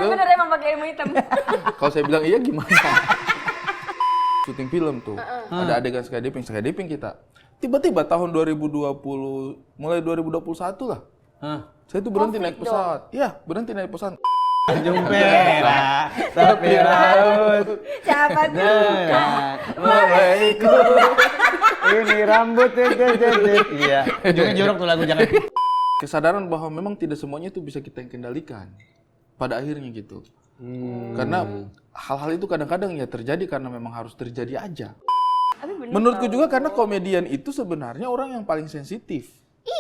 itu. Bener emang pakai ilmu hitam. Kalau saya bilang iya gimana? Syuting film tuh, ada adegan skydiving kita. Tiba-tiba tahun 2020, mulai 2021 lah. Saya tuh berhenti naik pesawat. Iya, berhenti naik pesawat. Jumpera, tapi raut. Siapa tuh? Mulai ikut. Ini rambut iya. Ujungnya jorok tuh lagu jangan. Kesadaran bahwa memang tidak semuanya itu bisa kita kendalikan. Pada akhirnya gitu. Karena hal-hal itu kadang-kadang ya terjadi karena memang harus terjadi aja. Menurutku juga karena komedian itu sebenarnya orang yang paling sensitif.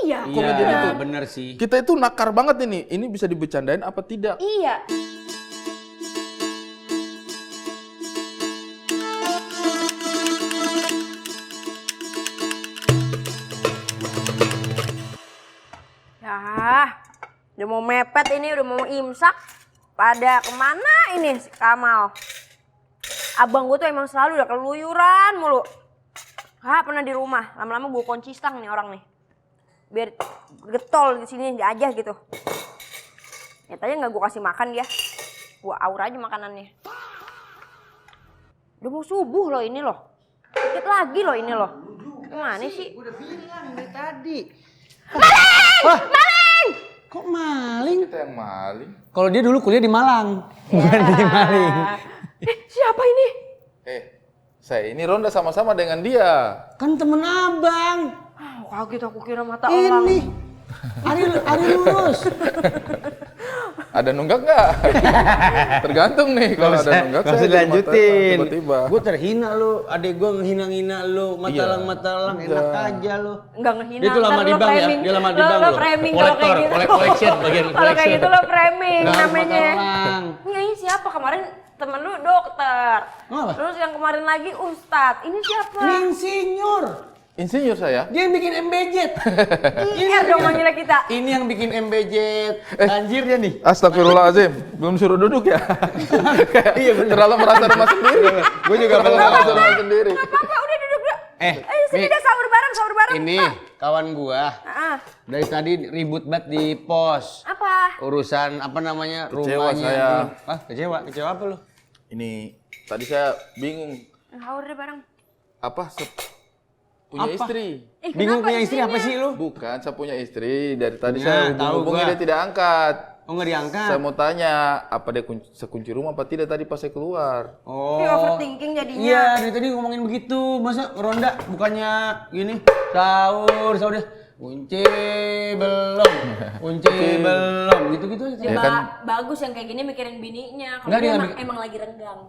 Iya. Komedian itu. Bener sih. Kita itu nakar banget ini. Ini bisa dibecandain apa tidak? Iya. Ya, udah mau mepet ini, udah mau imsak. Pada kemana ini si Kamal? Abang gue tuh emang selalu udah keluyuran mulu. Gak pernah di rumah, lama-lama gue kunci stang nih orang nih. Biar getol di sini aja gitu. Nyatanya nggak gue kasih makan dia, gue aur aja makanannya. Udah mau subuh loh ini loh, dikit lagi loh ini loh. Gimana sih? Udah bilang dari tadi. Maling! Maling! Kok maling? Kita yang maling. Kalau dia dulu kuliah di Malang, bukan di Maling. Siapa ini? Saya ini ronda sama-sama dengan dia. Kan temen abang. Kaget aku kira mata orang. Ini. Ari lurus. Ada nunggak nggak? Tergantung nih kalau ada nunggak saya Masih lanjutin. Tiba-tiba. Gue terhina lu, adek gue ngehina-ngina lu, matalang enak aja lu. Enggak ngehina. Dia tuh lama ntar di lo bank ya, framing. dia lama di bank Lo loh. framing kalau kayak gitu. Collection, bagian Kalau kayak gitu lo framing namanya. Matalang. Ini siapa kemarin temen lu dokter. Apa? Terus yang kemarin lagi ustadz. Ini siapa? Ini insinyur. Insinyur saya. Dia yang bikin MBJ. IR dong manggilnya kita. Ini yang bikin MBJ. Anjir dia nih. Astagfirullahaladzim, belum suruh duduk ya? Iya bener. Terlalu merasa rumah sendiri. Gue juga terlalu merasa rumah sendiri. Apa-apa udah duduk dulu. Sini nih. deh sahur bareng. Ini kawan gua. Dari tadi ribut banget di pos. Apa? Urusan apa namanya? Kecewa Rumahnya. saya. Hah, kecewa? Kecewa apa lu? Ini tadi saya bingung Sahur deh bareng. apa punya Apa? istri. Bingung kenapa punya istri istrinya? apa sih lu? Bukan, saya punya istri. Dari tadi Nah, saya tahu hubungi gua. dia tidak angkat. Oh nggak diangkat? Saya mau tanya, apa dia sekunci rumah apa tidak tadi pas saya keluar? Oh. Ini overthinking jadinya. Iya, dari tadi ngomongin begitu. Masa ronda bukannya gini? Sahur deh. Kunci belum. Gitu-gitu aja. Ya kan? Bagus yang kayak gini mikirin bininya. Kalau Nggak, dia dia emang lagi renggang.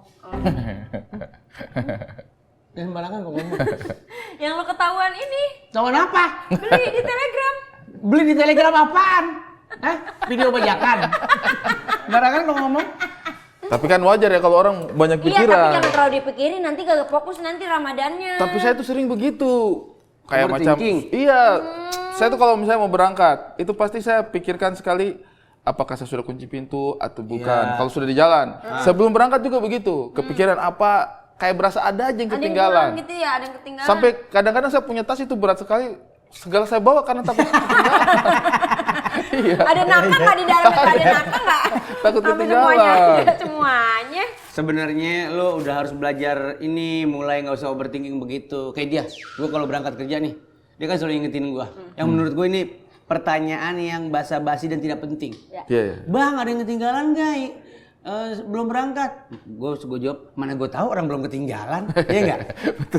Dan sembarangan kok ngomong. Yang lo ketahuan ini Kawan apa? beli di Telegram. Beli di Telegram apaan? Hah? Video bajakan? Sembarangan kok ngomong. Tapi kan wajar ya kalau orang banyak Iya, tapi pikiran. jangan terlalu dipikirin nanti gak fokus nanti Ramadannya. Tapi saya tuh sering begitu. Kayak macam Overthinking? iya. Saya tuh kalau misalnya mau berangkat, itu pasti saya pikirkan sekali apakah saya sudah kunci pintu atau bukan. Kalau sudah di jalan. Sebelum berangkat juga begitu. Kepikiran apa kayak berasa ada aja yang ada yang ketinggalan. kurang gitu ya, ada yang ketinggalan. Sampai kadang-kadang saya punya tas itu berat sekali. Segala saya bawa karena takut ketinggalan. Iya. Ada nakal nggak di dalam? Ada nakal nggak? Takut Sampai ketinggalan. semuanya. Sebenarnya lo udah harus belajar ini, mulai nggak usah overthinking begitu. Kayak dia, gue kalau berangkat kerja nih, dia kan selalu ingetin gue. Yang menurut gue ini pertanyaan yang basa-basi dan tidak penting. Iya. Bang, ada yang ketinggalan gak? Belum berangkat. Gue jawab, mana gue tahu orang belum ketinggalan, iya nggak?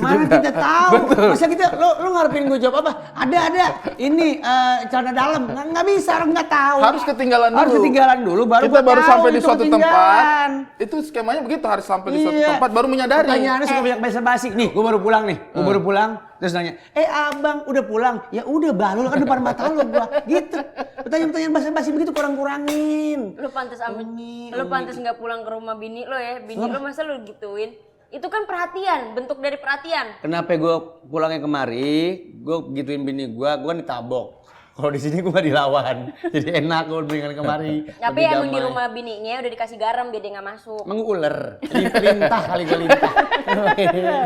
Mana kita tahu? Masa kita lo ngarepin gue jawab apa? Ada. Ini celana dalam, nggak bisa, orang nggak tahu. Harus ketinggalan dulu. Harus ketinggalan dulu, baru Kita gua baru tahu sampai di itu suatu ketinggalan. tempat. Itu skemanya begitu, harus sampai di suatu Iya. tempat baru menyadari. Pertanyaannya suka banyak basa-basi. Nih, gue baru pulang nih. Gue baru pulang, terus nanya, abang udah pulang? Ya udah, balul kan depan mata lo gua. Gitu. Pertanyaan-pertanyaan basa-basi begitu kurang-kurangin. Lu pantas Umi. nggak pulang ke rumah bini lo ya. Bini lo masa lu gituin? Itu kan perhatian, bentuk dari perhatian. Kenapa gue pulangnya kemari? Gue gituin bini gue kan ditabok. Kalau di sini gue gak dilawan, jadi enak gue beringan kemari. Tapi lebih emang di damai. rumah bininya udah dikasih garam biar dia nggak masuk. Emang ular, lintah kali gue lintah.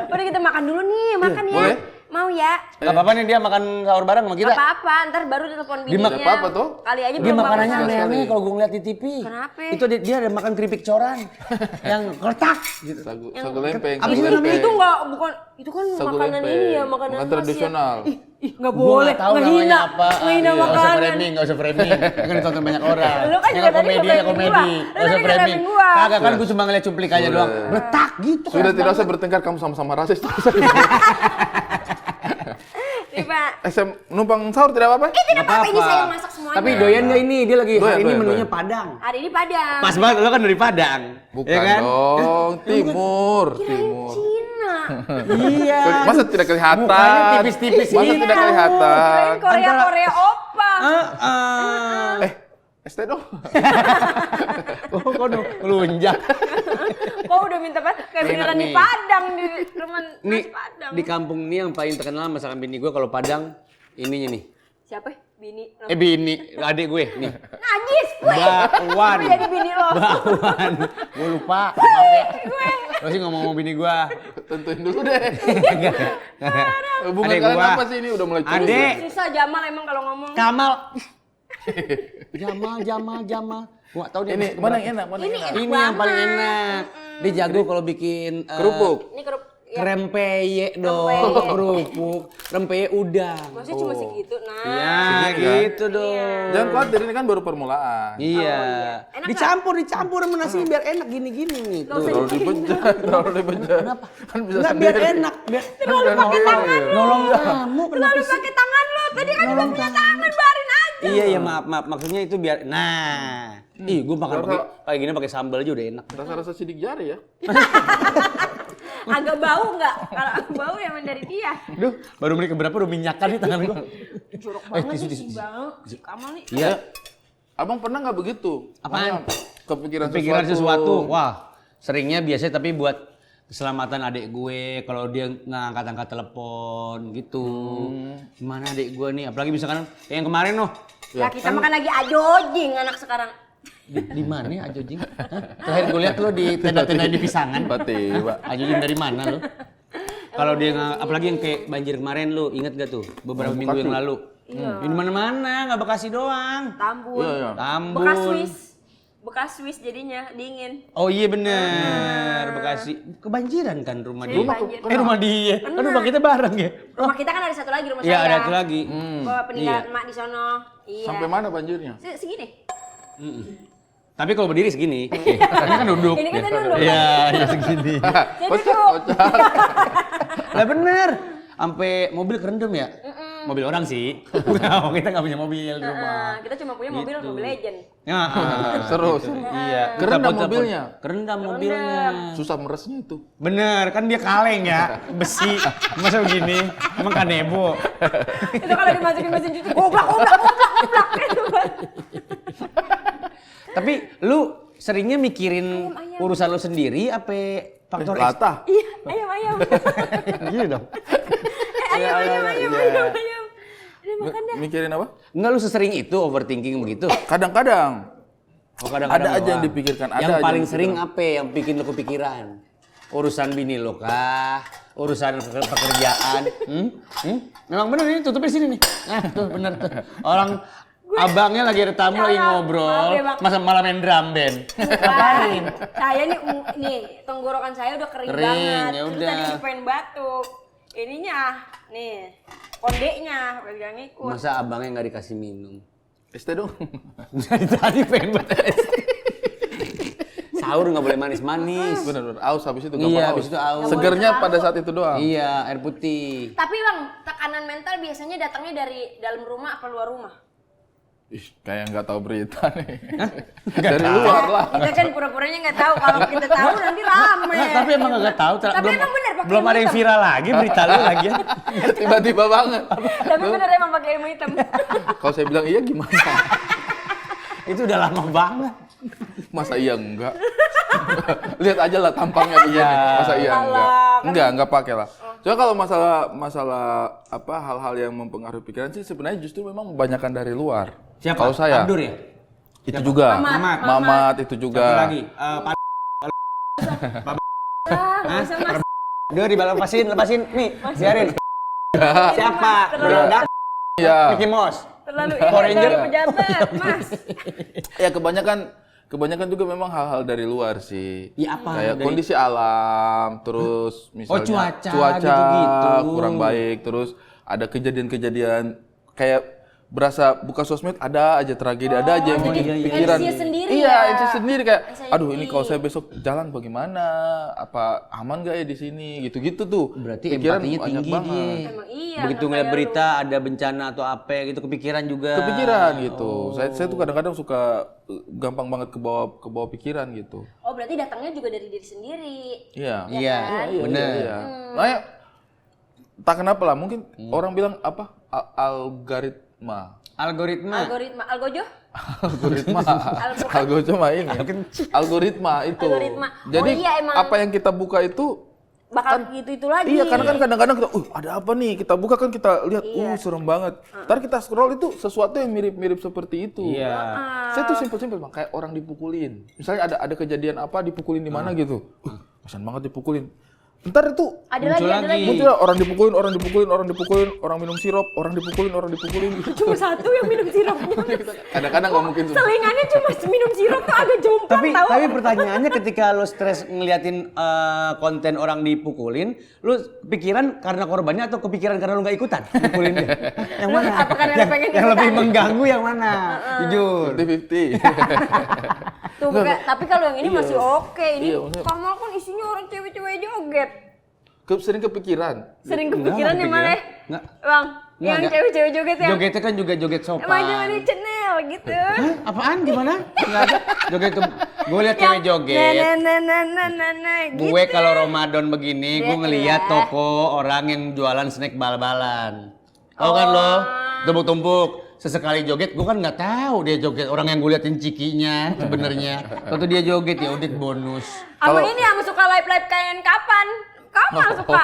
Udah kita makan dulu nih, makan ya. Boleh? Mau ya? Gak apa-apa nih dia makan sahur bareng sama kita. Gak apa-apa, ntar baru telepon bininya. Gak apa-apa tuh. Kali aja Dia belum makanannya bangun. aneh-aneh kalau gue ngeliat di TV. Kenapa? Itu dia ada makan keripik coran yang kertak gitu. Sagu lempeng. Apa sih sagu namanya? lempeng. Itu enggak, bukan, itu kan Sagu makanan lempeng. ini ya, makanan khas ya. tradisional. Ih, nggak Gua boleh, nggak tahu ngehina, namanya apa. ngehina Gak usah makanan. framing, gak usah framing. Kan ditonton banyak orang. Lu kan Ini juga tadi komedi, nge-framing komedi. gua. Lu Gak usah tadi framing. nge-framing gua. Kagak kan gue cuma ngeliat cuplikannya doang. Letak gitu. Sudah keras tidak usah banget. bertengkar kamu sama-sama rasis. Nih, Pak. Numpang sahur tidak apa-apa? Tidak apa-apa, ini saya yang masak semuanya. Tapi doyan gak ini? Dia lagi Doyan, hari ini doyan, menunya doyan. Padang. Hari ini Padang. Pas banget, lo kan dari Padang. Bukan ya kan? dong, timur. Kirain Cina. Iya. Masa tidak kelihatan? Mukanya tipis-tipis Masa gitu. tidak kelihatan? Kirain Korea opa. ST dong. Oh, kok lunjak. Kok udah minta banget kayak Enak beneran di nih. Padang di rumah Nih, nasi Padang. di kampung ini yang paling terkenal masakan bini gue kalau Padang, ininya nih. Siapa? Bini. Bini, adik gue nih. Najis, gue. Bakwan. Gue jadi bini lo. Bakwan. Gue lupa. Maaf ya. Lo sih ngomong bini gue. Tentuin dulu deh. Hubungan Adek kalian gua. apa sih ini? Udah mulai curiga. Adek. Susah Jamal emang kalau ngomong. Kamal. Jamal. Gua gak tahu dia. Ini masuk mana berapa. yang enak? Mana yang enak? Ini yang paling enak. Dia jago kalau bikin Kerupuk. Ini kerup. Ya. Rempeye dong, Rempeye. kerupuk, rempeye udang. Maksudnya cuma segitu. Nah. Iya, Segini kan? gitu dong. Jangan khawatir, ini kan baru permulaan. Iya. Enak Dicampur sama nasi biar enak gini-gini nih. Nggak Tuh. usah Terlalu dibejat, terlalu dibejat. Kan bisa Enggak biar sendiri. enak, biar Terlalu pakai tangan lo. nolong kamu kenapa Terlalu sih? pakai tangan lo. Tadi kan udah punya tangan, barin aja. Iya ya maaf maksudnya itu biar ih gue makan pakai kayak gini pakai sambal aja udah enak. Rasa-rasa sidik jari ya. Agak bau nggak? Kalau agak bau ya emang dari dia. Duh, baru menit keberapa udah minyakan nih tangan gue. Jorok banget nih si Bang. Si Kamal nih. Iya. Abang pernah nggak begitu? Apaan? Kepikiran Sesuatu. Wah, seringnya biasanya tapi buat keselamatan adik gue kalau dia nggak angkat-angkat telepon gitu. Gimana adik gue nih? Apalagi misalkan kayak yang kemarin loh. Ya kita makan lagi ajojing anak sekarang. Di mana ya Ajojing? Hah? Terakhir gue lihat lo di tenda-tenda di Pisangan. Tiba-tiba. Ajojing dari mana lo? Kalau dia nggak, apalagi yang kayak banjir kemarin lo, inget gak tuh? Beberapa minggu yang lalu. Iya. Di mana-mana, nggak Bekasi doang. Tambun. Iya. Tambun. Bekas Swiss jadinya dingin. Oh iya bener, Bekasi. Kebanjiran kan rumah dia. Banjir. Rumah dia. Kan rumah kita bareng ya. Rumah kita kan ada satu lagi rumah Iya saya. ada satu lagi. Bawa peninggalan Iya. emak di sono. Iya. Sampai mana banjirnya? Segini. Tapi kalau berdiri segini, ini kan duduk. Ini kan saya duduk. Iya, iya segini. Saya Kocak, duduk. kocak. Lah bener, sampai mobil kerendam ya? Mobil orang sih. Nah, kita nggak punya mobil di rumah. Kita cuma punya mobil Mobile Legend. Ya, Seru, gitu. seru. Iya. Kerendam Kita mobilnya? Kerendam mobilnya. Susah meresnya itu. Bener, kan dia kaleng ya, besi. Masa begini? Emang kanebo. Itu kalau dimasukin mesin cuci, goblak. Tapi lu seringnya mikirin Ayam. urusan lu sendiri apa faktor X? Latah. Iya, ayam. Gini dong. Ayam. Udah makan dah. Mikirin apa? Enggak lu sesering itu overthinking begitu? Kadang-kadang. Oh, kadang-kadang Ada aja doang. yang dipikirkan, ada Yang aja paling yang sering apa yang bikin lu kepikiran? Urusan bini lo kah? Urusan pekerjaan? Memang bener ini tutupnya sini nih. Nah, tuh bener tuh. Orang abangnya lagi ada tamu lagi ngobrol, Maaf ya, Bang. masa malah main drum band. Bukan. Saya nih tenggorokan saya udah kering Kering, banget. ya Terus udah. tadi pengen batuk. Ininya, nih, kondeknya pegang ikut. Masa abangnya nggak dikasih minum? ST dong. Dari tadi pengen banget. Sahur nggak boleh manis-manis. Bener. Aus habis itu Iya, gampang habis itu aus. Segernya pada saat itu doang. Iya, air putih. Tapi Bang, tekanan mental biasanya datangnya dari dalam rumah apa luar rumah? Ih, kayak nggak tahu berita nih. Dari luar lah. Kita kan pura-puranya nggak tahu. Kalau kita tahu nanti rame. Nah, tapi emang nggak tahu. Tapi emang bener pakai belum ilmu ada yang hitam. viral lagi berita lu lagi ya. Tiba-tiba banget. Tapi bener emang pakai ilmu hitam. Kalau saya bilang iya gimana? Itu udah lama banget. Masa iya enggak? Lihat aja lah tampangnya begini. Masa iya enggak? Enggak pakai lah. Soalnya kalau masalah apa hal-hal yang mempengaruhi pikiran sih sebenarnya justru memang kebanyakan dari luar. Siapa? Kalau saya Abdur ya? itu Siapa? juga. Mamat. Mamat itu juga. Satu lagi. Nggak usah Mas. Udah lepasin. Nih, biarin. Siapa? Terlalu- Beradak Iya. Mickey Mouse. Terlalu Power iya, Ranger. terlalu pejabat, Mas. Ya kebanyakan juga memang hal-hal dari luar sih. Ya, apa? Kayak Dari- kondisi alam, terus misalnya cuaca, gitu-gitu. kurang baik, terus ada kejadian-kejadian kayak berasa buka sosmed ada aja tragedi, ada aja yang bikin iya, iya. pikiran. Anxious sendiri Iya, ya? anxious sendiri kayak Anxiety. aduh ini kalau saya besok jalan bagaimana? Apa aman gak ya di sini? Gitu-gitu tuh. Berarti Pikiran empatinya banyak tinggi banget. dia. Emang iya. Begitu nggak ngeliat kayak berita ada bencana atau apa gitu kepikiran juga. Kepikiran gitu. Saya tuh kadang-kadang suka gampang banget ke bawah pikiran gitu. lu. Oh, berarti datangnya juga dari diri sendiri. Iya. Iya, benar. Iya. Makanya tak kenapa lah, mungkin orang bilang apa algoritma. Algoritma. Algojo? Algoritma. Algoritma ini. Algoritma itu. Algoritma. Jadi Oh iya, emang. apa yang kita buka itu Bakal gitu-itu lagi. iya, karena kan kadang-kadang kita ada apa nih? Kita buka kan kita lihat serem banget. Ntar kita scroll itu sesuatu yang mirip-mirip seperti itu. Iya. Saya tuh simpel-simpel Bang, kayak orang dipukulin. Misalnya ada kejadian apa dipukulin di mana gitu. Kasian banget dipukulin. Ntar itu Ada lagi. muncul orang dipukulin, orang minum sirup, orang dipukulin. Cuma satu yang minum sirupnya. Kadang-kadang nggak mungkin semua. Selingannya cuma minum sirup tuh agak jomplang tau. Tapi pertanyaannya ketika lo stres ngeliatin konten orang dipukulin, lo pikiran karena korbannya atau kepikiran karena lo nggak ikutan pukulin dia? Yang mana? Apa karena lo pengen yang ikutan? lebih mengganggu yang mana? Jujur. 50-50. Tuh, tapi kalau yang ini masih oke. Ini Iya, maksudnya- Kamal kan isinya orang cewek-cewek joget. Sering kepikiran. Sering kepikiran yang mana? Nggak. Bang, Nggak, yang nggak. cewek-cewek joget ya? Jogetnya kan juga joget sopan. Emang jangan di channel gitu. Hah? Apaan? Gimana? Nggak ada. Joget tuh. Gue liat cewek joget. Gitu. Gue kalau Ramadan begini, gue Iya, ngeliat iya. toko orang yang jualan snack bal-balan. Tau kan lo? Tumpuk-tumpuk. Sesekali joget, gue kan nggak tahu dia joget. Orang yang gue liatin cikinya sebenarnya. Waktu dia joget ya udah bonus. Sama ini sama suka live-live kayak kapan? Kamal suka.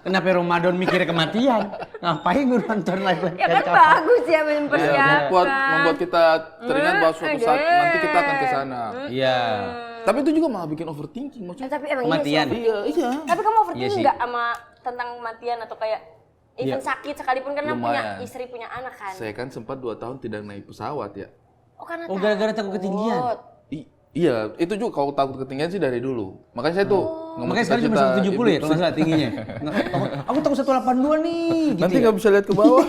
Kenapa Ramadan mikir kematian? Ngapain gue nonton live Ya kan bagus ya mempersiapkan. Membuat kita teringat bahwa suatu saat nanti kita akan ke sana. Iya. Tapi itu juga malah bikin overthinking maksudnya. Tapi emang Kematian. Iya, iya. Tapi kamu Iya overthinking sih. nggak sama tentang kematian atau kayak even sakit sekalipun karena punya Lumayan. istri punya anak kan? Saya kan sempat 2 tahun tidak naik pesawat ya. Oh karena Oh gara-gara takut ketinggian. Iya, itu juga kalau takut ketinggian sih dari dulu. Makanya saya tuh Makanya sekarang cuma 170 ya kalau nggak salah tingginya. Aku takut 182 nih. Gitu Nanti ya? nggak bisa lihat ke bawah.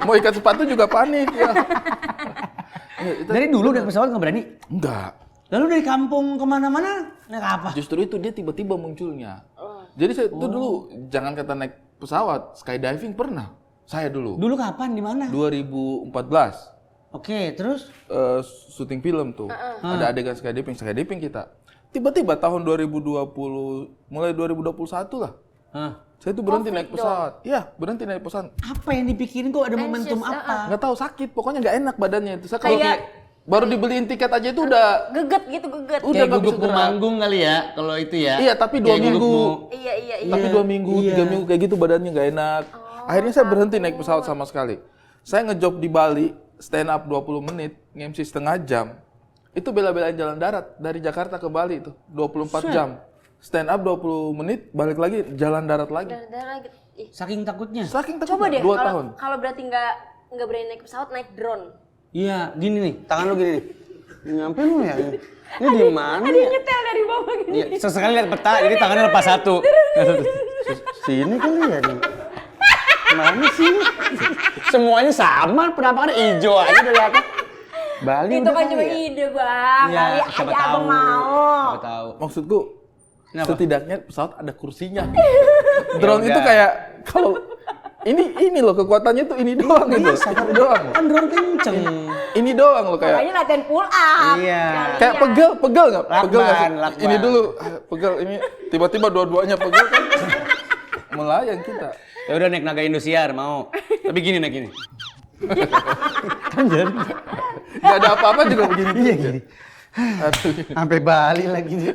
Mau ikat sepatu juga panik ya. Dari dulu naik pesawat nggak berani? Enggak. Lalu dari kampung kemana-mana naik apa? Justru itu dia tiba-tiba munculnya. Jadi saya tuh dulu jangan kata naik pesawat, skydiving pernah. Saya dulu. Dulu kapan? Di mana? 2014. Oke, terus? Syuting film tuh. Ada adegan skydiving kita. Tiba-tiba tahun 2020, mulai 2021 lah. Hah? Saya tuh berhenti naik pesawat. Iya, berhenti naik pesawat. Apa yang dipikirin kok ada momentum apa? Nggak tahu sakit, pokoknya nggak enak badannya itu. Saya kalau Kayak- baru dibeliin tiket aja itu udah Geget gitu, geget. Udah Kayak nggak bisa guguk gerak. manggung kali ya, kalau itu ya. Iya, tapi 2 Kayak minggu. gugukmu. Iya. Tapi 2 minggu, 3 minggu kayak gitu badannya nggak enak. Akhirnya saya berhenti naik pesawat sama sekali. Saya ngejob di Bali, stand up 20 menit, nge-MC setengah jam. Itu bela-belain jalan darat dari Jakarta ke Bali itu 24 jam. Stand up 20 menit, balik lagi jalan darat lagi. Darah gitu. Ih. Saking takutnya. Saking Coba takutnya deh 2 tahun. kalau berarti nggak berani naik pesawat, naik drone. Iya, gini nih, tangan lu gini nih. Nyampe lu ya? Ini di mana Ada ya? yang nyetel dari bawah gini. Iya, sesekali lihat peta, jadi tangannya lepas satu. Sini kali ya nih. Mana sih? Semuanya sama, penampakannya hijau aja dari atas. Bali Itu udah kan kali cuma ya? ide bang. Iya, Kali siapa aja tahu. abang mau. Siapa tahu. Maksudku Kenapa? setidaknya pesawat ada kursinya. Drone Ya itu udah. kayak kalau ini loh kekuatannya tuh ini doang gitu. Ini doang. Kan drone kenceng. Ini doang loh kayak Makanya latihan pull up. Iya. kayak pegel nggak? Pegel nggak sih? Lakban. Ini dulu pegel ini tiba-tiba dua-duanya pegel kan melayang kita. Ya udah naik naga Indosiar mau. Tapi gini naik gini. Kan jadi. Nggak ada apa-apa juga begini. Iya gini. Aduh. Sampai Bali lagi nih.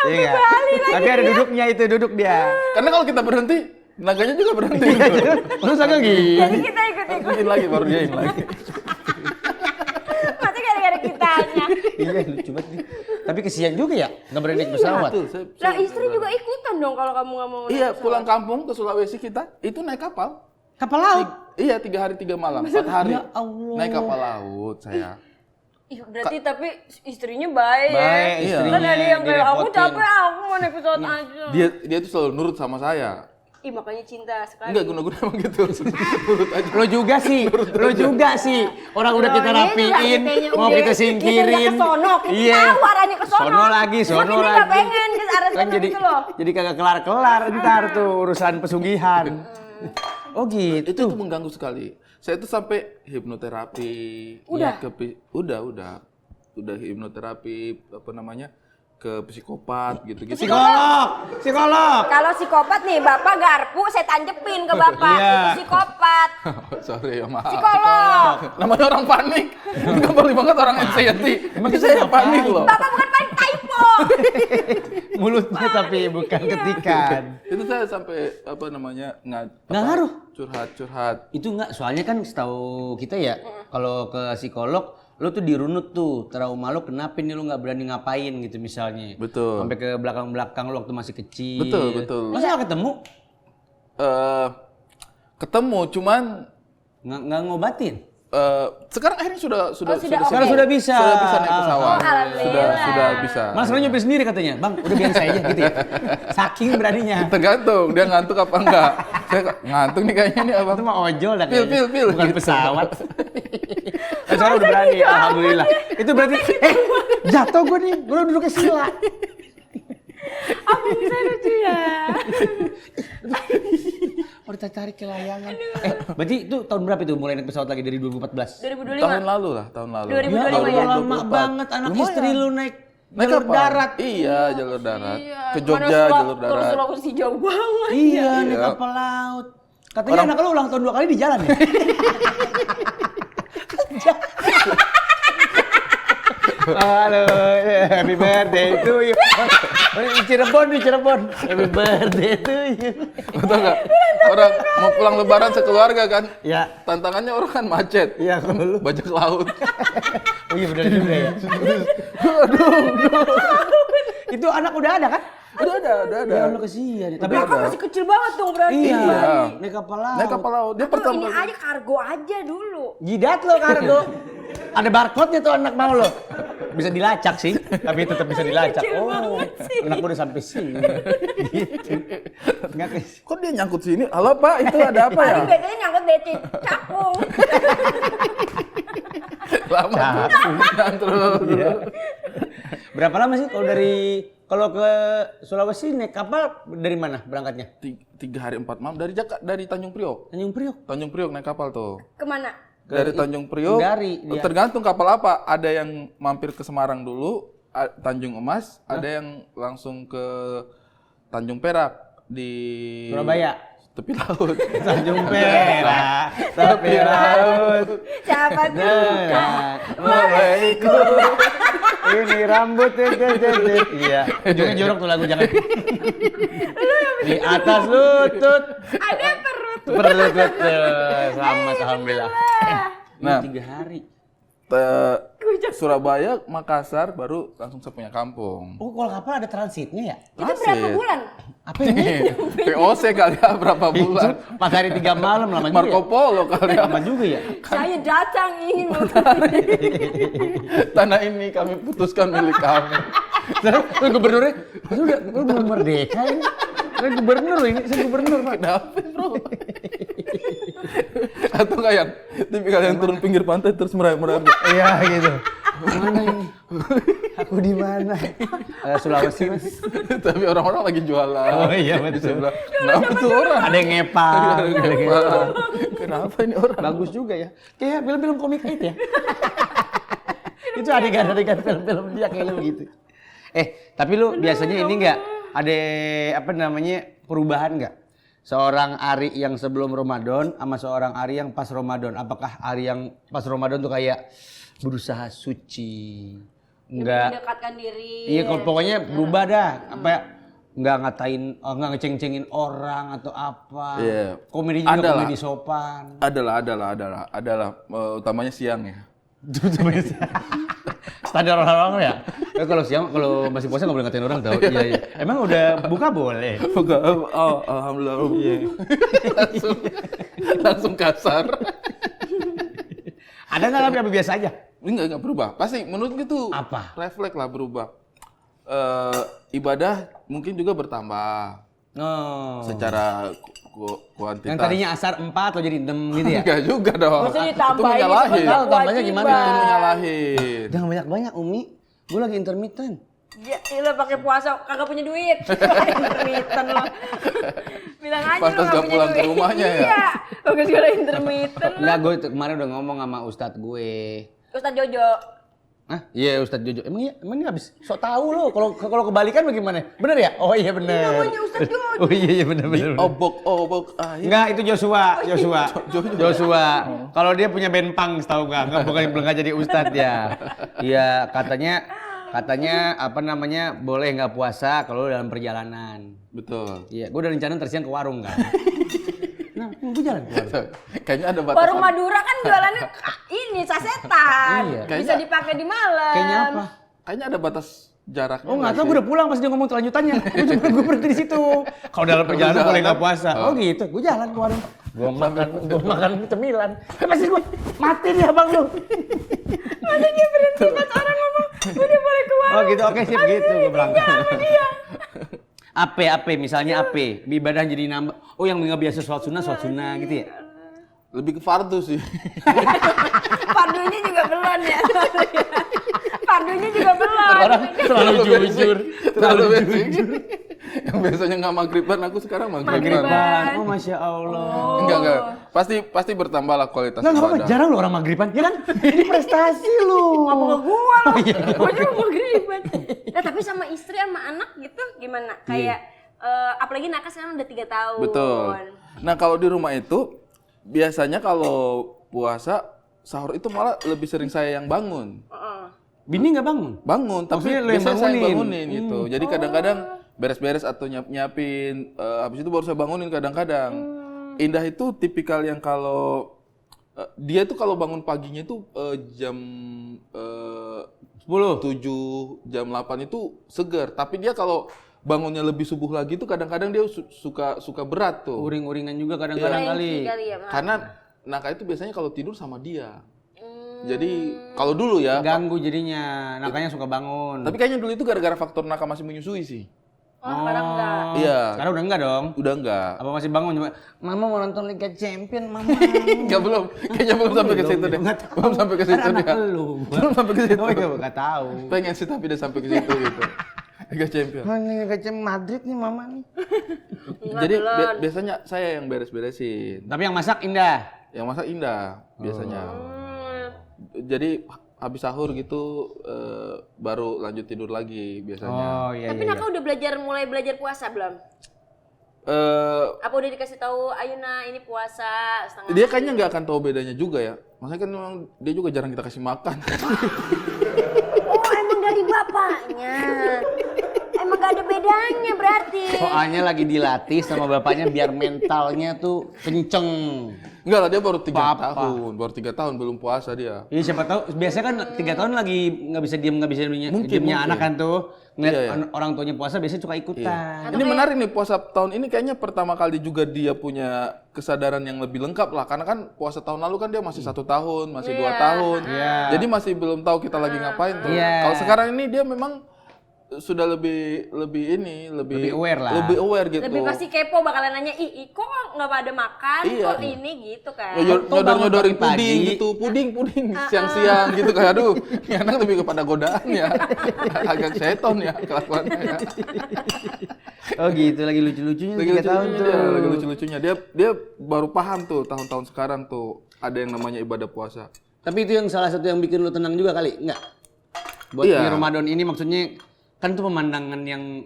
Iya nggak? Tapi ada duduknya itu, duduk dia. Karena kalau kita berhenti, naganya juga berhenti. Terus agak gini. Jadi kita ikut-ikut. Bikin lagi baru dia lagi. Masa gara-gara kitanya. Iya lucu banget nih. Tapi kesian juga ya, nggak berani naik pesawat. Tuh, saya Lah istri juga juga ikutan dong kalau kamu nggak mau naik Iya, pesawat. pulang kampung ke Sulawesi kita itu naik kapal. Kapal laut. Iya, 3 hari 3 malam, 4 hari. Ya Allah. Naik kapal laut saya. Ih, berarti tapi istrinya baik. Baik, Iya. istrinya Kan ada yang kayak aku direpotin. capek, aku mau naik pesawat aja. Dia tuh selalu nurut sama saya. Ih, makanya cinta sekali. Enggak guna-guna emang gitu. Nurut aja. Lo juga sih. Orang udah kita Loh, ini juga rapiin, kitanya mau udah- kita singkirin. Kita udah kesono, kita tahu arahnya kesono. Sono lagi, Cuma sono kita lagi. nggak pengen kita arah Kan sono jadi gitu loh. jadi kagak kelar-kelar ntar tuh urusan pesugihan. Oh gitu. Itu mengganggu sekali. Saya tuh sampai hipnoterapi. Udah? Udah hipnoterapi apa namanya? Ke psikopat gitu-gitu. Psikolog. Kalau psikopat nih, Bapak garpu saya tancepin ke Bapak. Iya. Itu psikopat. Sorry ya, maaf. Psikolog. Namanya orang panik. Ini kembali banget orang anxiety. Emang Ini kita saya ngapain? panik loh. Bapak bukan panik, typo. Mulutnya tapi bukan ketikan. Itu saya sampai apa namanya? Nggak ngaruh. Curhat. Itu enggak, soalnya kan setahu kita ya, kalau ke psikolog, lo tuh dirunut tuh, trauma lo kenapa nih lo nggak berani ngapain gitu misalnya. Betul. Sampai ke belakang-belakang lo waktu masih kecil. Betul. Masa nggak ketemu? Ketemu cuman Nggak ngobatin? sekarang akhirnya sudah Sekarang sudah bisa. Sudah bisa naik pesawat. Alhamdulillah. Sudah bisa. Mas lo nyupir sendiri katanya, bang udah biasa aja gitu ya. Saking beraninya. Tergantung dia ngantuk apa enggak. Saya ngantuk nih kayaknya nih abang. Itu mah ojol dah Pil, kayaknya. pil, Bukan gitu. pesawat. Sekarang udah berani, alhamdulillah. Itu berarti, jatuh gue nih, gue duduknya sila. Apa bisa lucu ya? Oh ditarik ke layangan. Berarti itu tahun berapa itu mulai naik pesawat lagi dari 2014? 2025. Tahun lalu lah, tahun lalu. 2025 Ya ya? Allah, lama 2024. banget anak Lumayan. istri lu naik Naik jalur kapal. darat. Iya, jalur darat. Iya, Ke mana Jogja jalur Ke darat. Sulawesi jauh banget. Iya, naik Iya. kapal laut. Katanya anak lu ulang tahun 2 kali di jalan ya? Halo, happy birthday to you. Di Cirebon. Happy birthday to you. Betul nggak? Orang mau pulang lebaran sekeluarga kan? Ya, Tantangannya orang kan macet. iya kalau lu. Bajak laut. Oh iya benar juga ya. Itu anak udah ada kan? Udah ada. Ya Allah kesian. Tapi Bapak masih kecil banget dong berarti. iya, Iya. naik kapal laut. Naik kapal laut. Dia Ini pertama aja kargo aja dulu. Jidat lo kargo. Ada barcode-nya tuh anak mau lo. Bisa dilacak sih, tapi tetap bisa dilacak. Kecil Oh, banget sih. anak udah sampai sini. Gitu. Nggak ke- Kok dia nyangkut sini? Halo Pak, itu ada apa ya? Paling biasanya nyangkut deci cakung. Lama tuh. Iya. Berapa lama sih kalau ke Sulawesi naik kapal dari mana berangkatnya? 3 hari 4 malam dari Tanjung Priok. Tanjung Priok. Tanjung Priok naik kapal tuh. Kemana? Dari Tanjung Priok. dia. Tergantung kapal apa. Ada yang mampir ke Semarang dulu, Tanjung Emas, ada yang langsung ke Tanjung Perak di Surabaya. tepi laut. Tanjung Perak, tepi laut. Siapa tuh? Mulaiku. Ini rambut iya. Ujungnya jorok tuh lagu jangan. Di atas lutut. Ada perut. Berlutut. Selamat alhamdulillah. Nah. 3 hari. Surabaya, Makassar, baru langsung saya punya kampung. Oh, kalau kapal ada transitnya ya? Itu berapa bulan? Apa ini? VOC kali ya berapa bulan? 4 hari 3 malam lama juga. Marco Polo kali ya. Lama juga ya? Saya datang ingin Tanah ini kami putuskan milik kami. Terus gubernurnya, lu belum merdeka ini. Saya gubernur ini, saya gubernur Pak. Kenapa bro? Atau kayak yang tipikal yang turun pinggir pantai terus merayap-merayap. Iya gitu. Mana ini? Aku di mana? Sulawesi Mas. Tapi orang-orang lagi jualan. Oh iya, betul. Saya bilang, kenapa tuh orang? Ada yang ngepang. Ada yang Ada yang ngepang. ngepang. Kenapa ini orang? Bagus juga ya. Kayak film-film komik itu ya. Itu adegan-adegan film-film dia kayak lu gitu. Tapi lu biasanya ini enggak ada apa namanya perubahan enggak? Seorang Ari yang sebelum Ramadan sama seorang Ari yang pas Ramadan. Apakah Ari yang pas Ramadan tuh kayak berusaha suci? Enggak. mendekatkan diri. Iya, kalau pokoknya berubah dah. Apa ya? Nggak ngatain, nggak ngeceng-cengin orang atau apa. Iya. Komedi juga Adalah. komedi sopan. Adalah. Utamanya siang ya. standar orang-orang ya. Kalau siang, kalau masih puasa nggak boleh ngatain orang tau. Iya, iya. Emang udah buka boleh? Enggak, oh, alhamdulillah. langsung kasar. Ada nggak tapi biasa aja? Enggak berubah. Pasti menurut gitu. Apa? Refleks lah berubah. Ibadah mungkin juga bertambah Oh. secara kuantitas. Yang tadinya asar 4 lo jadi 6 gitu ya? Enggak juga dong. Maksudnya Itu ditambahin menyalahin. itu kan Tambahnya gimana? Itu menyalahin. Jangan banyak-banyak Umi. Gue lagi intermittent. Ya, lo pakai puasa kagak punya duit. Intermittent lo. Bilang aja Pantas lo gak nggak punya pulang ke duit. rumahnya ya? Iya. Bagus gara intermittent lo. Enggak, gue kemarin udah ngomong sama ustadz gue. Ustaz Jojo. Hah? Iya Ustadz Jojo. Emang ini habis sok tahu lo. Kalau kebalikan bagaimana? Bener ya? Oh iya bener. Namanya Ustaz Jojo. Oh iya bener. Obok air. Enggak, itu Joshua. Kalau dia punya band punk, tahu nggak? Bukan belum jadi ustadz ya. Iya, katanya apa namanya boleh nggak puasa kalau dalam perjalanan. Betul. Iya, gue udah rencana tersiang ke warung kan. Nah, gue jalan ke warung. Kayaknya ada batasan. Warung Madura kan jualannya ini sasetan. Iya. Bisa Kayaknya- dipakai di malam. Kayaknya apa? Kayaknya ada batas jaraknya. Oh nggak tahu, gue udah pulang pas dia ngomong lanjutannya. Gue berhenti di situ. Kalau dalam perjalanan boleh nggak puasa. Oh gitu, gue jalan ke warung. Gue makan cemilan. Pasti gue mati nih abang lu. Masa dia berhenti pas orang ngomong udah boleh keluar. Oh gitu, oke sip gitu gue berangkat. Apa misalnya apa? Ibadah jadi nambah. Oh yang nggak biasa sholat sunnah gitu ya? Lebih ke fardu sih. Pardunya juga belum ya. Pardunya juga belum. Orang terlalu jujur. Terlalu jujur. Yang biasanya nggak maghriban, aku sekarang maghriban. Maghriban. Oh masya Allah. Enggak. Pasti bertambah lah kualitas Nggak apa-apa, ibadah. jarang lo orang maghriban, ya kan? Ini prestasi lo. Apa gua loh? iya. Gua juga mau ribet. Nah tapi sama istri sama anak gitu gimana? Kayak apalagi Naka sekarang udah 3 tahun. Betul. Nah kalau di rumah itu biasanya kalau puasa sahur itu malah lebih sering saya yang bangun. Bini nggak bangun? Bangun, tapi Maksudnya lo yang biasanya saya yang bangunin? bangunin gitu. Jadi kadang-kadang beres-beres atau nyiapin, habis itu baru saya bangunin kadang-kadang. Indah itu tipikal yang kalau dia tuh kalau bangun paginya itu jam 10. 7, jam 8 itu seger. Tapi dia kalau bangunnya lebih subuh lagi tuh kadang-kadang dia suka berat tuh. Uring-uringan juga kadang-kadang kali. Ya, Karena Naka itu biasanya kalau tidur sama dia. Jadi kalau dulu ya, Ganggu jadinya, nakanya suka bangun. tapi kayaknya dulu itu gara-gara faktor Naka masih menyusui sih. Oh, sekarang enggak. Iya. Sekarang udah enggak dong? Udah enggak. Apa masih bangun cuma, Mama mau nonton Liga Champion, Mama. Enggak belum. Kayaknya belum sampai ke situ deh. Belum sampai ke situ Kan dia. anak lu. Belum sampai ke situ. Oh iya, enggak tahu. Pengen sih tapi udah sampai ke situ gitu. Liga Champion. Mana Liga Champion Madrid nih Mama nih. Jadi biasanya saya yang beres-beresin. Tapi yang masak Indah. Yang masak Indah biasanya. Jadi habis sahur gitu baru lanjut tidur lagi biasanya. Oh iya Tapi Naka udah mulai belajar puasa belum? Apa udah dikasih tahu Ayuna ini puasa setengah? Dia kayaknya nggak akan tahu bedanya juga ya. Maksudnya kan memang dia juga jarang kita kasih makan. Oh emang dari bapaknya. Emang gak ada bedanya berarti. Soalnya lagi dilatih sama bapaknya biar mentalnya tuh kenceng. Enggak lah, dia baru 3 Papa. tahun. Baru 3 tahun belum puasa dia. Iya siapa tahu biasanya kan 3 tahun lagi nggak bisa diamnya Mungkin. anak kan tuh ngeliat Iya. orang tuanya puasa biasanya suka ikutan. Ini menarik nih, puasa tahun ini kayaknya pertama kali juga dia punya kesadaran yang lebih lengkap lah. Karena kan puasa tahun lalu kan dia masih 1 tahun, masih 2 tahun. Iya. Jadi masih belum tahu kita lagi ngapain tuh. Iya. Kalau sekarang ini dia memang sudah lebih aware lah. Lebih aware gitu. Lebih pasti kepo bakalan nanya, ih kok nggak pada makan, Iya. kok ini gitu kan. Nyodor-nyodorin bangun puding pagi-pagi. gitu, puding siang-siang gitu kan. Aduh, ini anak lebih kepada godaan ya. Agak seton ya kelakuannya ya. Oh gitu lagi lucu-lucunya Lagi 3 tahun tuh. lagi lucu-lucunya. Dia baru paham tuh tahun-tahun sekarang tuh ada yang namanya ibadah puasa. Tapi itu yang salah satu yang bikin lu tenang juga kali, enggak? Buat Iya. di Ramadan ini maksudnya kan itu pemandangan yang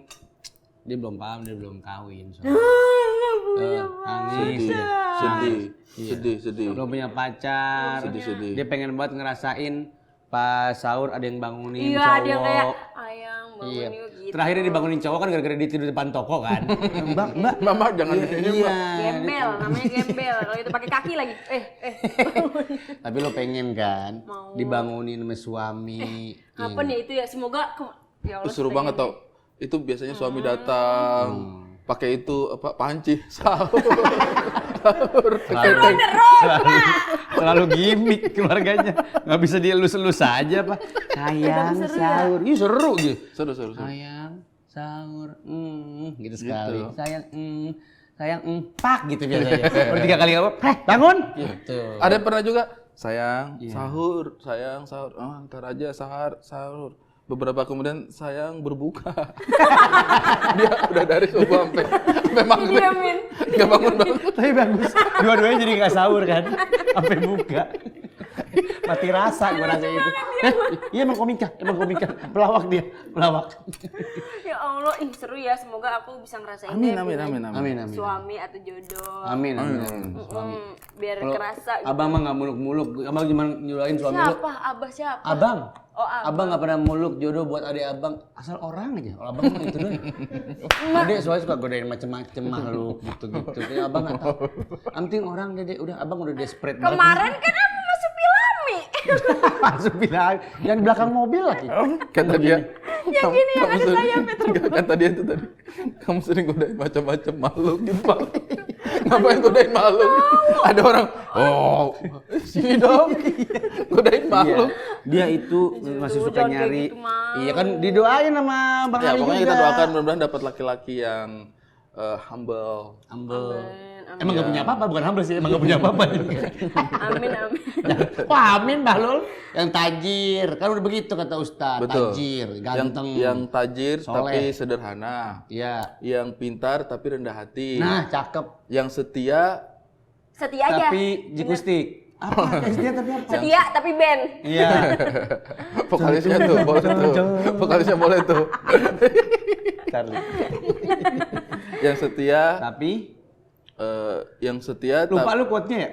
dia belum paham, dia belum kawin. Nangis. Sedih. Belum punya pacar. Sedih. Dia pengen banget ngerasain pas sahur ada yang bangunin Iya cowok. ada yang kayak ayang bangun Iya. yuk gitu. Terakhirnya dibangunin cowok kan gara-gara dia tidur depan toko kan. Mbak. Mama jangan Iya, disini, iya. Gembel, namanya gembel. Kalau itu pakai kaki lagi. Tapi lo pengen kan Mau. dibangunin sama suami. Kapan ya itu ya? Semoga ya Allah. seru banget tau. Itu biasanya suami datang pakai itu apa panci sahur. Selalu gimmick keluarganya. Nggak bisa dielus-elus aja, Pak. Sayang, sahur. Ih, seru gitu. Seru. Sayang, sahur. Gitu sekali. Sayang, sayang, pak gitu biasanya. Baru 3 kali apa? Bangun. Gitu. Ada yang pernah juga sayang sahur. Oh, ntar aja sahur. Beberapa kemudian sayang berbuka. Dia udah dari subuh sampai maghrib. Diamin. Nggak bangun. Tapi bagus. Dua-duanya jadi nggak sahur kan? Sampai buka. Mati rasa gue rasa itu. Iya emang komika. Pelawak dia. Ya Allah, seru ya. Semoga aku bisa ngerasain Amin. suami atau jodoh. Amin. Biar Kalau kerasa gitu. Abang mah nggak muluk-muluk. Abang cuma nyulain suami lu. Siapa? Abah siapa? Abang. Oh, abang. Abang nggak pernah muluk jodoh buat adik abang. Asal orang aja. Kalau abang mah itu doang. Adik soalnya suka godain macem-macem makhluk gitu-gitu. Tapi abang nggak tahu. Penting orang dede. Udah abang udah desperate banget. Kemarin kan aku masuk Pilami. Masuk bilang yang di belakang mobil lagi. Kata dia. Yang gini yang ada sayapnya tuh. Kata dia itu tadi. Kamu sering godain macam-macam makhluk di Bang. Ngapain godain makhluk? Ada orang, sini dong. Godain makhluk. Dia itu masih suka jangan kayak nyari. gitu, Mas. Iya kan didoain sama Bang Ya Ali pokoknya juga. kita doakan mudah-mudahan dapat laki-laki yang humble. Humble. Amin. Emang nggak punya apa-apa, bukan humble sih. Emang nggak punya apa-apa. Amin. Wah, amin Bahlul. Yang tajir, kan udah begitu kata Ustadz. Betul. Tajir, ganteng. Yang tajir soleh. tapi sederhana. Iya. Yang pintar tapi rendah hati. Nah, cakep. Yang setia Setia aja. Tapi jikustik. Apa? Setia tapi apa? Setia tapi band. Iya. vokalisnya tuh boleh tuh. Vokalisnya boleh tuh. Charlie. Yang setia Tapi lupa lu quote-nya ya?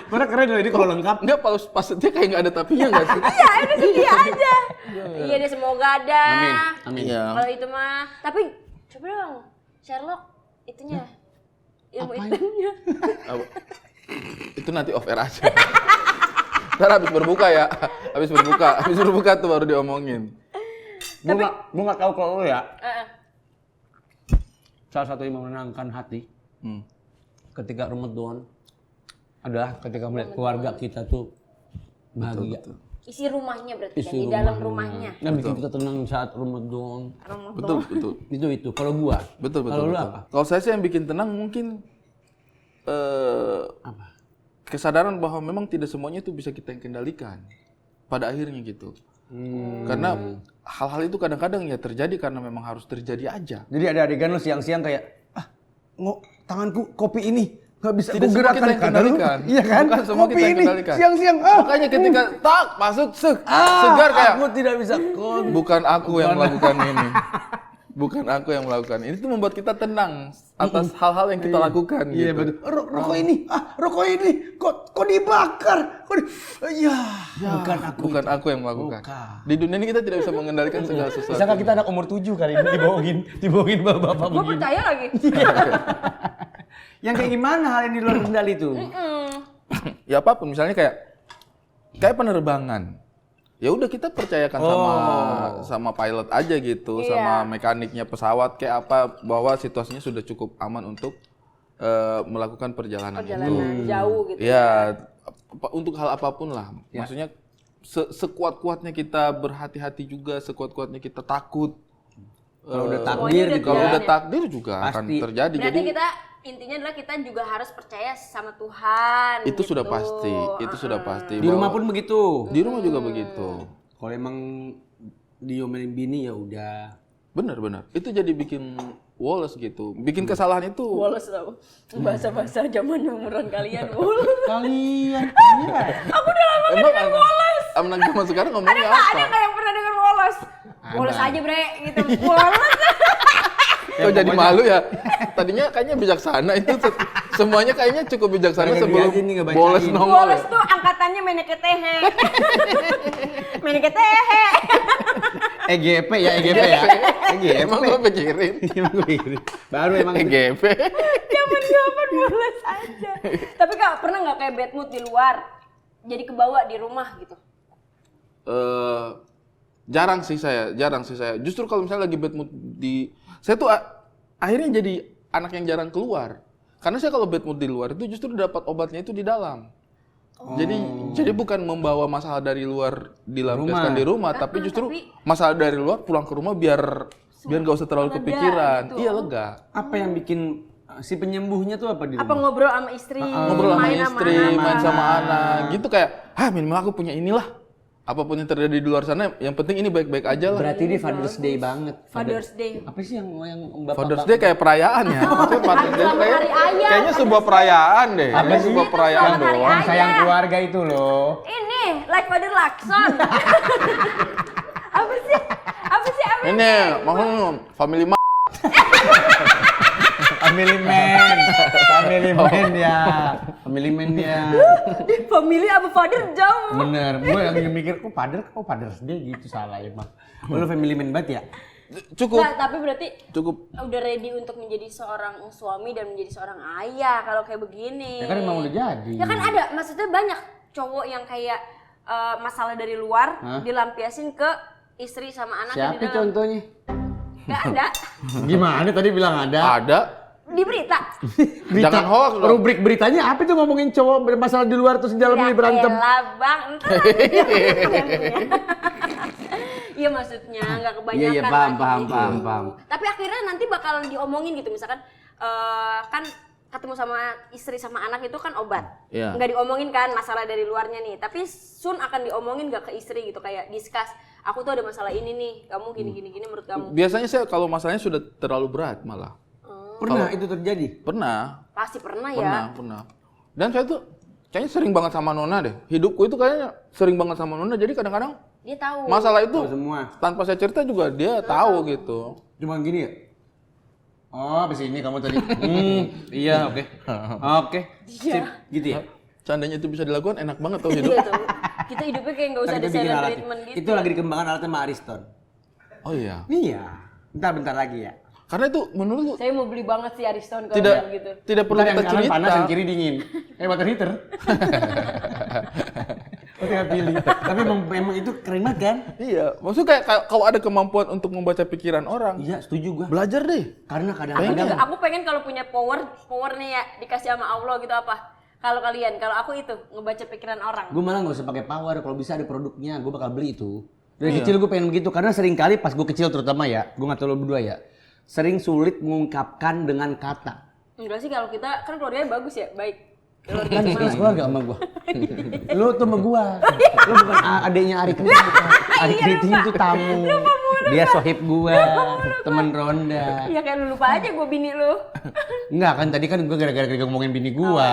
Mana keren loh ini kalau lengkap. Enggak, pas setia kayak nggak ada tapinya nggak sih? Iya, udah setia aja. Iya deh, semoga ada. Amin. Iya. Kalau itu mah, tapi coba dong Sherlock itunya. Ilmu hitamnya. Itu nanti off air aja. Ntar habis berbuka ya. Habis berbuka tuh baru diomongin. Gua nggak tahu kalau lu ya. Salah satu yang menenangkan hati ketika Ramadan adalah ketika melihat keluarga kita tuh bahagia. Betul. Isi rumahnya berarti kan, di dalam rumahnya. Yang bikin kita tenang saat Ramadan. Betul. Itu. Kalau gua. Betul. Kalau lu apa? Kalau saya sih yang bikin tenang mungkin Apa? kesadaran bahwa memang tidak semuanya itu bisa kita yang kendalikan. Pada akhirnya gitu. Karena hal-hal itu kadang-kadang ya terjadi karena memang harus terjadi aja. Jadi ada adegan lu siang-siang kayak tanganku kopi ini nggak bisa Tidak aku semua gerakan kita yang karena kendalikan. lu- Iya kan? Bukan semua Kopi kita yang ini kendalikan. siang-siang. Makanya ketika tak masuk segar kayak Aku tidak bisa bukan aku yang melakukan ini. Bukan aku yang melakukan ini. Itu membuat kita tenang atas hal-hal yang kita lakukan Iya gitu. betul. Rokok ini kok dibakar. Bukan aku. yang melakukan. Bukan. Di dunia ini kita tidak bisa mengendalikan segala sesuatu. Misalkan kita anak umur 7 kali ini dibohongin bapak-bapak Gue begini. percaya lagi. Yang kayak gimana hal yang di luar kendali itu? Ya apapun, misalnya kayak penerbangan. Ya udah kita percayakan sama pilot aja gitu, Iya. sama mekaniknya pesawat kayak apa, bahwa situasinya sudah cukup aman untuk melakukan perjalanan itu. Jauh gitu. Ya untuk hal apapun lah. Maksudnya sekuat-kuatnya kita berhati-hati juga, sekuat-kuatnya kita takut. Kalau udah Semuanya takdir udah gitu Kalau ya. udah takdir juga akan Pasti. terjadi. Berarti Jadi kita intinya adalah kita juga harus percaya sama Tuhan. itu gitu. sudah pasti, itu sudah pasti. Di rumah bahwa- pun begitu. di rumah juga begitu. Kalau emang diomelin bini ya udah. Benar. Itu jadi bikin Wallace gitu. Bikin kesalahan itu. Wallace tau. Bahasa-bahasa zaman umuran kalian. Wallace. Kalian. Aku udah lama Emang dengar Wallace. anak zaman sekarang ngomongnya Ada apa? nggak yang pernah dengar Wallace? Wallace aja bre, gitu. Wallace. Kok jadi malu ya? Tadinya kayaknya bijaksana itu semuanya kayaknya cukup bijaksana Mereka sebelum aja nih ngebacain. Wallace nongol. Ya. Wallace tuh angkatannya Meneketehe. Meneketehe. EGP ya, EGP ya. EGP. Emang gue pikirin. Emang gue pikirin. Baru emang EGP. Zaman 18 aja. Tapi Kak, pernah nggak kayak bad mood di luar? Jadi kebawa di rumah gitu? Jarang sih saya. Justru kalau misalnya lagi bad mood saya tuh akhirnya jadi anak yang jarang keluar. Karena saya kalau bad mood di luar itu justru dapat obatnya itu di dalam. Jadi bukan membawa masalah dari luar dilampiaskan di rumah, tapi justru masalah dari luar pulang ke rumah biar nggak usah terlalu kepikiran. Gitu. Iya, lega. Apa yang bikin si penyembuhnya tuh apa di rumah? Apa ngobrol sama istri? Ngobrol sama istri, main sama anak, gitu kayak, minimal aku punya inilah. Apapun yang terjadi di luar sana, yang penting ini baik-baik aja lah. Berarti ini Father's Day banget. Father's Day. Apa sih yang bapak? Father's Day kayak perayaan ya. Maksudnya Father's Day Selamat Hari Ayah. kayaknya sebuah perayaan deh. Apa Kayaknya sih? sebuah perayaan Selamat Hari doang. Ayah. Sayang keluarga itu loh. Ini, like Father Lakson. Apa sih? Ini, maksudnya family Family man ya. Family man ya. Family apa father jauh? Bener, gue lagi mikir, kok Father's Day gitu salah emang. Lu family man banget ya? Cukup. Nggak, tapi berarti Cukup. udah ready untuk menjadi seorang suami dan menjadi seorang ayah kalau kayak begini. Ya kan emang udah jadi. Ya kan ada, maksudnya banyak cowok yang kayak masalah dari luar dilampiasin ke istri sama anak di Siapa dalam. contohnya? Nggak ada. Gimana tadi bilang ada? Ada. Di berita. Jangan hoax dong. Rubrik beritanya apa itu ngomongin cowok bermasalah di luar terus di dalam ini berantem? Elah bang, entar. Iya maksudnya nggak kebanyakan. Iya, paham. Tapi akhirnya nanti bakal diomongin gitu, misalkan kan ketemu sama istri sama anak itu kan obat. Iya. Nggak diomongin kan masalah dari luarnya nih, tapi soon akan diomongin nggak ke istri gitu, kayak discuss. Aku tuh ada masalah ini nih, kamu gini menurut kamu. Biasanya saya kalau masalahnya sudah terlalu berat malah. Pernah itu terjadi? Pernah. Pasti pernah ya. Pernah. Dan saya tuh kayaknya sering banget sama Nona deh. Hidupku itu kayaknya sering banget sama Nona. Jadi kadang-kadang Dia tahu. masalah itu Tahu semua. tanpa saya cerita juga dia tahu gitu. Cuma gini ya? Oh, habis ini kamu tadi. Iya, oke. Oke. Sip, gitu ya? Seandainya itu bisa dilakukan enak banget tau hidup. Iya tuh. Kita hidupnya kayak nggak usah Ntar ada kita bikin silent alat. treatment gitu. Itu lagi dikembangkan alatnya sama Ariston. Oh iya. Iya. Bentar lagi ya. Karena itu menurut Saya mau beli banget sih Ariston kalau tidak bilang gitu. tidak perlu Bentar, kita yang kanan cerita. panas, yang kiri dingin. Water heater. Lo tinggal pilih. Tapi memang itu keren banget kan? Iya, maksudnya kayak kalau ada kemampuan untuk membaca pikiran orang, Iya, setuju gua. belajar deh. Karena kadang-kadang Aku pengen kalau punya power nih ya dikasih sama Allah gitu apa? Kalau kalian, kalau aku itu ngebaca pikiran orang. gue malah nggak usah pakai power, kalau bisa ada produknya, gue bakal beli itu. Dari kecil gue pengen begitu, karena sering kali pas gue kecil terutama ya, gue nggak tahu lo berdua ya, sering sulit mengungkapkan dengan kata. Enggak sih, kalau kita kan keluarganya bagus ya, baik. Kan bisnis keluarga sama gue. Lo tuh sama gue, lo bukan adiknya Ari kan? Adik Kriting itu tamu, dia sohib gue, temen ronda. Ya kayak lu lupa aja gue bini lu. Enggak kan tadi kan gue gara-gara ngomongin bini gue,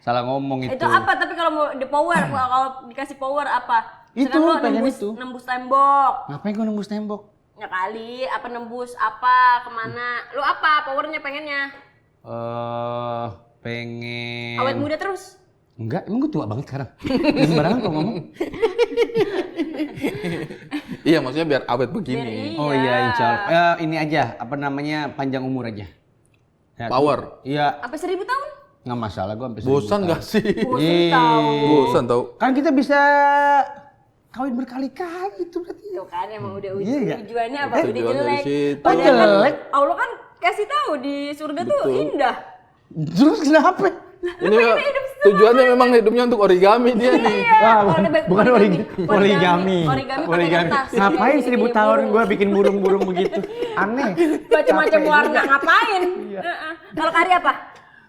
salah ngomong itu. Itu apa? Tapi kalau mau the power, kalau dikasih power apa? Itu, Misalkan lu pengen nembus, itu. nembus tembok. Ngapain gue nembus tembok? Ya kali, apa nembus apa, kemana? Lu apa powernya pengennya? Pengen. Awet muda terus? Enggak, emang gue tua banget sekarang. Sembarangan kok ngomong. Iya, maksudnya biar awet begini. Biar Oh iya, insya Allah. Ini aja, apa namanya, panjang umur aja. Ya, Power. Iya, Apa 1000 tahun? nggak masalah gue sampai Bosan 1000 gak sih? Bosan tahu. Bosan tau. Kan kita bisa kawin berkali-kali itu berarti. Tuh kan emang udah Iya nggak? tujuannya apa? Udah Tujuan dari jelek. situ. Padahal kan Jelek. Allah kan kasih tahu di surga tuh Betul. indah. Terus kenapa? Ini tujuannya memang hidupnya untuk origami dia nih. Wah, kalau ada bukan poligami. poligami. Poligami pakai kertas. Ngapain Bikin 1000 burung. tahun gue bikin burung-burung begitu? Aneh. Macam-macam Capek warna juga. ngapain? Kalau karya apa?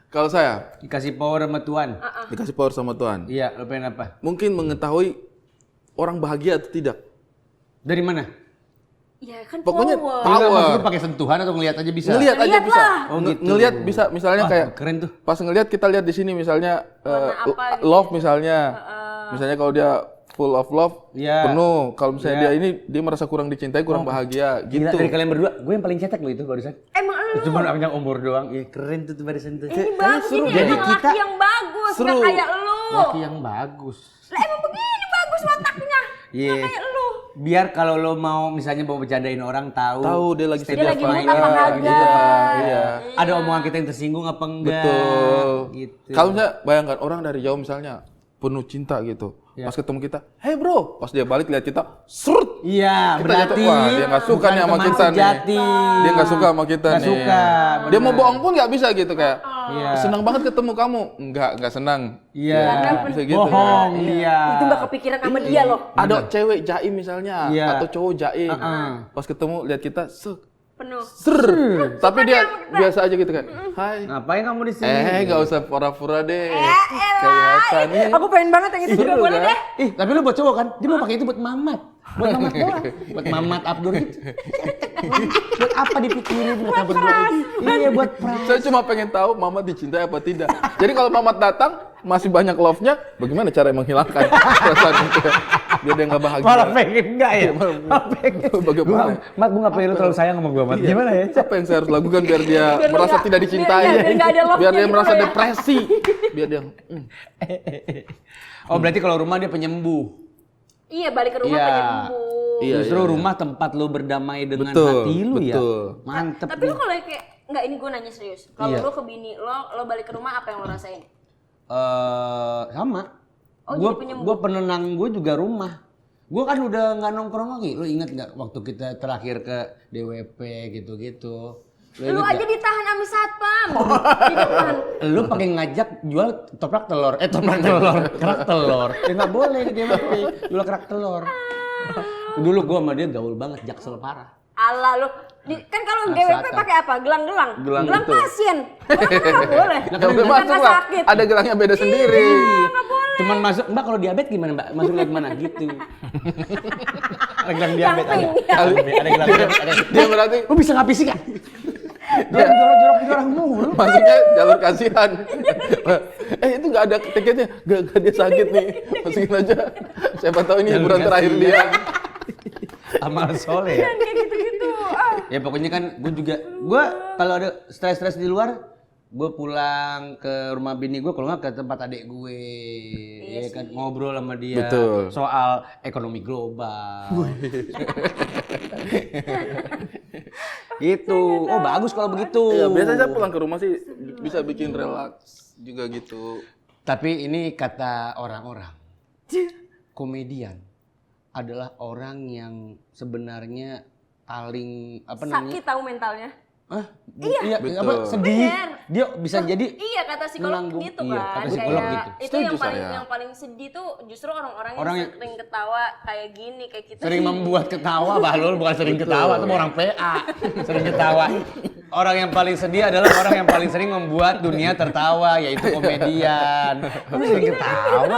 Kalau saya Dikasih power sama Tuhan. dikasih power sama Tuhan, Iya, lo pengen apa? mungkin mengetahui orang bahagia atau tidak. Dari mana? Ya kan Pokoknya power. Power. Enggak, maksud lu pakai sentuhan atau ngelihat aja bisa? Ngelihat aja Ngeliat bisa. lah. Oh, gitu. Ngelihat bisa, misalnya Wah, kayak keren tuh. pas ngelihat kita lihat di sini misalnya Warna apa gitu. love misalnya. Misalnya kalau dia full of love, Iya. penuh. Kalau misalnya Iya. dia ini dia merasa kurang dicintai, kurang bahagia Gila, gitu. dari kalian berdua, gue yang paling cetek lo itu barusan. Emang lu Cuma panjang umur doang. Iya, keren tuh barisan tuh. ini bagus ini Jadi emang kita laki yang bagus, seru. nggak kayak lu. laki yang bagus. Lah emang begini bagus wataknya. Iya. Nggak kayak lu. Biar kalau lo mau misalnya mau bercandain orang tahu. Tahu dia lagi state Dia of lagi mind. mood apa Iya, kagak. Iya. Ada omongan kita yang tersinggung apa enggak? Betul. Gitu. Kalau misalnya bayangkan orang dari jauh misalnya penuh cinta gitu. Pas ketemu kita, "Hey bro," pas dia balik lihat kita, serut. Iya, Kita berarti jatuh, wah, dia nggak suka bukan nih sama teman kita nih. sejati. Dia nggak suka sama kita Nggak nih. suka, Dia mau benar. bohong pun nggak bisa gitu kayak. Iya. Senang banget ketemu kamu. Nggak senang. Iya. Bisa gitu. Bohong dia. Itu nggak kepikiran sama dia loh. Ada cewek jaim misalnya Iya. atau cowok jaim. Pas ketemu lihat kita, Penuh. tapi dia biasa aja gitu kayak, "Hai." Ngapain kamu di sini? Nggak usah pura-pura deh. Elah. Kelihatan nih. Aku pengen banget yang itu juga Seru, boleh kan? deh. Ih, tapi lu buat cowok kan? Dia mau pakai itu buat mamat. Buat mamat doang. Buat mamat Abdur gitu. Buat apa dipikirin mereka berdua itu? Iya, buat pras. Saya cuma pengen tahu Mamat dicintai apa tidak. Jadi kalau Mamat datang masih banyak love-nya, bagaimana cara menghilangkan perasaan itu? Biar dia nggak bahagia. Malah pengen enggak ya? Malah pengen. Bagaimana? Mat, gua nggak pengen lu terlalu sayang sama gua, Mat. Gimana ya? Apa yang saya harus lakukan biar dia Biar merasa nggak- tidak dicintai? biar nggak ada love-nya Biar dia gitu merasa ya. depresi. Biar dia Oh, berarti kalau rumah dia penyembuh. Iya, balik ke rumah Iya. penyembuh. Iya, Justru iya. rumah tempat lu berdamai dengan Betul, hati lu ya. betul. Mantep. Tapi lu kalau kayak enggak, ini gue nanya serius. Kalau Iya. lu ke bini lo balik ke rumah apa yang lo rasain? Sama. Oh, Gua jadi penyembuh. gua penenang gue juga rumah. Gue kan udah nggak nongkrong lagi. Lu inget nggak waktu kita terakhir ke DWP gitu-gitu? Lu Lu inget aja nggak? ditahan sama satpam di depan. Lu pakai ngajak jual toprak telur, toprak telur, kerak telur. Ya nggak boleh di DWP jual kerak telur. Dulu gua sama dia gaul banget, jaksel parah. Alah lu, kan kalau DWP Satan. pakai apa? Gelang-gelang. Gelang itu. pasien. Nggak boleh. nggak boleh Karena masuk lah. sakit. Ada gelangnya beda sendiri. Cuman masuk, Mbak kalau diabetes gimana Mbak? Masuk lewat mana gitu. Ada gelang diabetes. Yang pink. Ada gelang diabetes. Ada. Dia berarti Lu bisa ngabisin kan? Dia jorok-jorok mulu. masuknya jalur kasihan. Itu nggak ada tiketnya, nggak dia sakit nih, masukin aja. Siapa tahu ini Jalur hiburan terakhir kasihan. dia. Amal soleh ya. Kayak gitu-gitu. Ya pokoknya kan gue kalau ada stres-stres di luar, gue pulang ke rumah bini gue, kalau nggak ke tempat adik gue, ya kan ngobrol sama dia Betul. soal ekonomi global. Gitu. Oh bagus kalau begitu. Iya, biasanya pulang ke rumah sih bisa bikin relaks juga gitu. Tapi ini kata orang-orang, komedian adalah orang yang sebenarnya paling apa namanya? Sakit tahu mentalnya. Hah? Iya, Betul. apa sedih. Bener. Dia bisa jadi Iya, kata psikolog menanggung. gitu Iya, kan. kata psikolog Kayak, gitu. itu Setuju yang saya. paling sedih tuh justru orang-orang Orang yang yang- sering ketawa kayak gini, kayak kita. sering membuat ketawa, Bahlul bukan sering ketawa, itu orang PA. Sering ketawa. Orang yang paling sedih adalah orang yang paling sering membuat dunia tertawa, yaitu komedian. Kamu sering ketawa.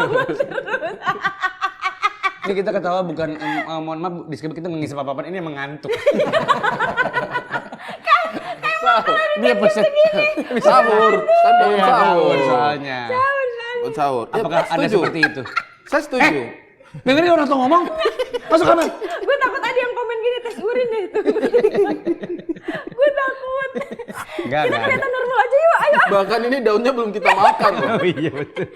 Ini kita ketawa bukan, mohon maaf, disebut kita mengisap apa-apaan, ini emang ngantuk. Dia pesen. Sahur, kan bangun Iya, sahur. sahur soalnya. Bangun sahur. Ya, Apakah ada setuju. seperti itu? Saya setuju. Dengerin orang tuh ngomong, masuk kamar. Gue takut ada yang komen gini tes urin deh itu. Gue takut. Enggak, Kita enggak. kelihatan normal aja yuk, ayo. Bahkan ini daunnya belum kita makan loh. Oh iya betul.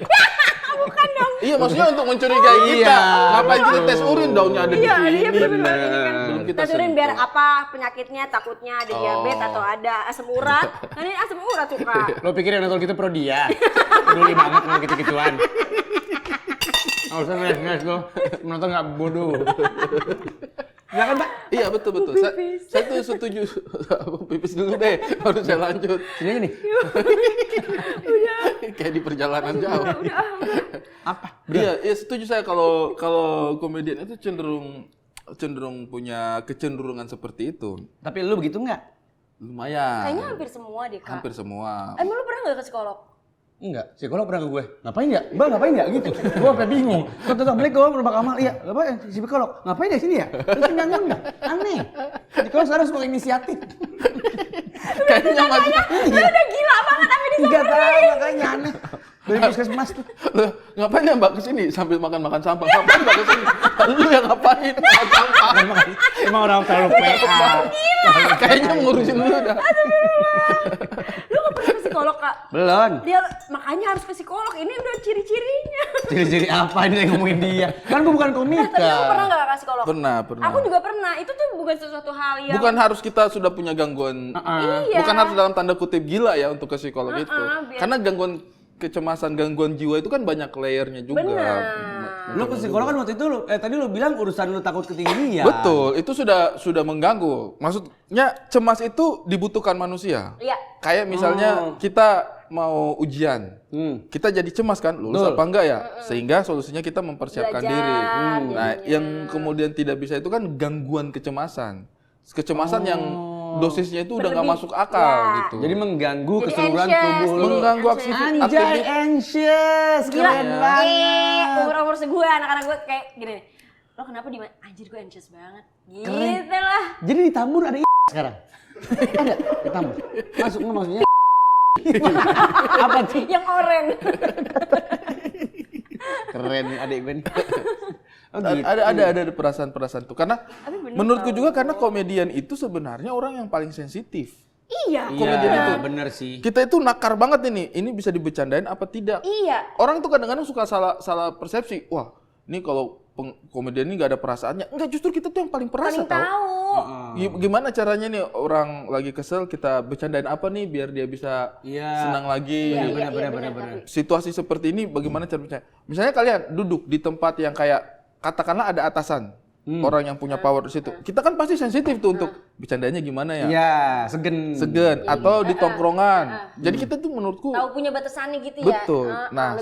Bukan dong. Iya, maksudnya untuk mencurigai kita. Iya, Ngapain kita betul. tes urin daunnya ada di Iya, sini. iya benar-benar ini kan. Belum kita Tes urin sentuh. biar apa penyakitnya, takutnya ada diabetes atau ada asam urat. Kan ini asam urat suka. Lo pikir yang nonton gitu pro dia? Peduli banget sama gitu-gituan. Nggak usah nges-nges lo, menonton nggak bodoh. Ya kan Pak? Iya, betul. Saya tuh setuju. Pipis dulu deh, baru saya lanjut. Sini aja nih. Kayak di perjalanan jauh. Apa? Iya, setuju saya kalau komedian itu cenderung punya kecenderungan seperti itu. Tapi lu begitu nggak? Kayaknya Lumayan. hampir semua deh, Kak. Hampir semua. Emang lu pernah nggak ke psikolog? Enggak, psikolog pernah ke gue. Ngapain ya? Bang, ngapain ya? Gitu. Gue sampai bingung. Assalamualaikum, Bapak Kamal. Iya, ngapain? Si psikolog. Ngapain ya sini ya? Terus nggak ngundang. Aneh. Psikolog sekarang suka inisiatif. Kayaknya masih. Lu udah gila banget tapi di Enggak tahu, makanya aneh. Dari puskesmas tuh. Loh, ngapain ya Mbak kesini sambil makan sampah? Ngapain Mbak kesini? Lu yang ngapain makan sampah? Emang orang terlalu PA. Kayaknya ngurusin dulu dah. Lu nggak pernah ke psikolog, Kak. Belum. Dia makanya harus ke psikolog. Ini udah ciri-cirinya. Ciri-ciri apa ini yang ngomongin dia? Kan gue bukan komika. Tapi kamu pernah nggak ke psikolog? Pernah. Aku juga pernah. Itu tuh bukan sesuatu hal yang Bukan harus kita sudah punya gangguan. Iya. Bukan harus dalam tanda kutip gila ya untuk ke psikolog itu. Karena gangguan kecemasan, gangguan jiwa itu kan banyak layernya juga. benar. Lu ke psikolog kan waktu itu tadi lu bilang urusan lu takut ketinggian. Betul, itu sudah mengganggu. Maksudnya cemas itu dibutuhkan manusia. Iya. Kayak misalnya kita mau ujian, kita jadi cemas kan, lulus Betul. apa enggak ya? Sehingga solusinya kita mempersiapkan Belajar, diri. Nah, jadinya. yang kemudian tidak bisa itu kan gangguan kecemasan. Kecemasan yang dosisnya itu udah nggak Berlebih. masuk akal Ya. gitu. Jadi mengganggu Jadi keseluruhan anxious, tubuh lu. Mengganggu Anxious. aktivitas. Anjay, anxious. Gila. Keren banget. Umur-umur segue anak-anak gue kayak gini nih. Lo kenapa di anjir gue anxious banget. Gitu lah. Jadi di Tambun ada sekarang? Ada di Tambun? Masuk nggak maksudnya? Apa sih? Yang oren. Keren nih adik gue nih. Oh, gitu. Ada perasaan-perasaan tuh. Karena Tapi bener menurutku juga karena komedian itu sebenarnya orang yang paling sensitif. Iya. Komedian itu. Bener sih. Kita itu nakar banget ini bisa dibecandain apa tidak. Iya. Orang tuh kadang-kadang suka salah persepsi. Wah, ini kalau komedian ini nggak ada perasaannya. Enggak, justru kita tuh yang paling perasa Paling tahu. tahu. Gimana caranya nih orang lagi kesel kita bercandain apa nih biar dia bisa Iya. senang lagi. Iya, Benar. tapi- Situasi seperti ini bagaimana cara bercanda? Misalnya kalian duduk di tempat yang kayak katakanlah ada atasan. Orang yang punya power di situ. Kita kan pasti sensitif tuh untuk bercandanya gimana ya. Iya, segen. Atau di tongkrongan. Jadi kita tuh menurutku Tahu punya batasannya gitu ya. Betul. Nah,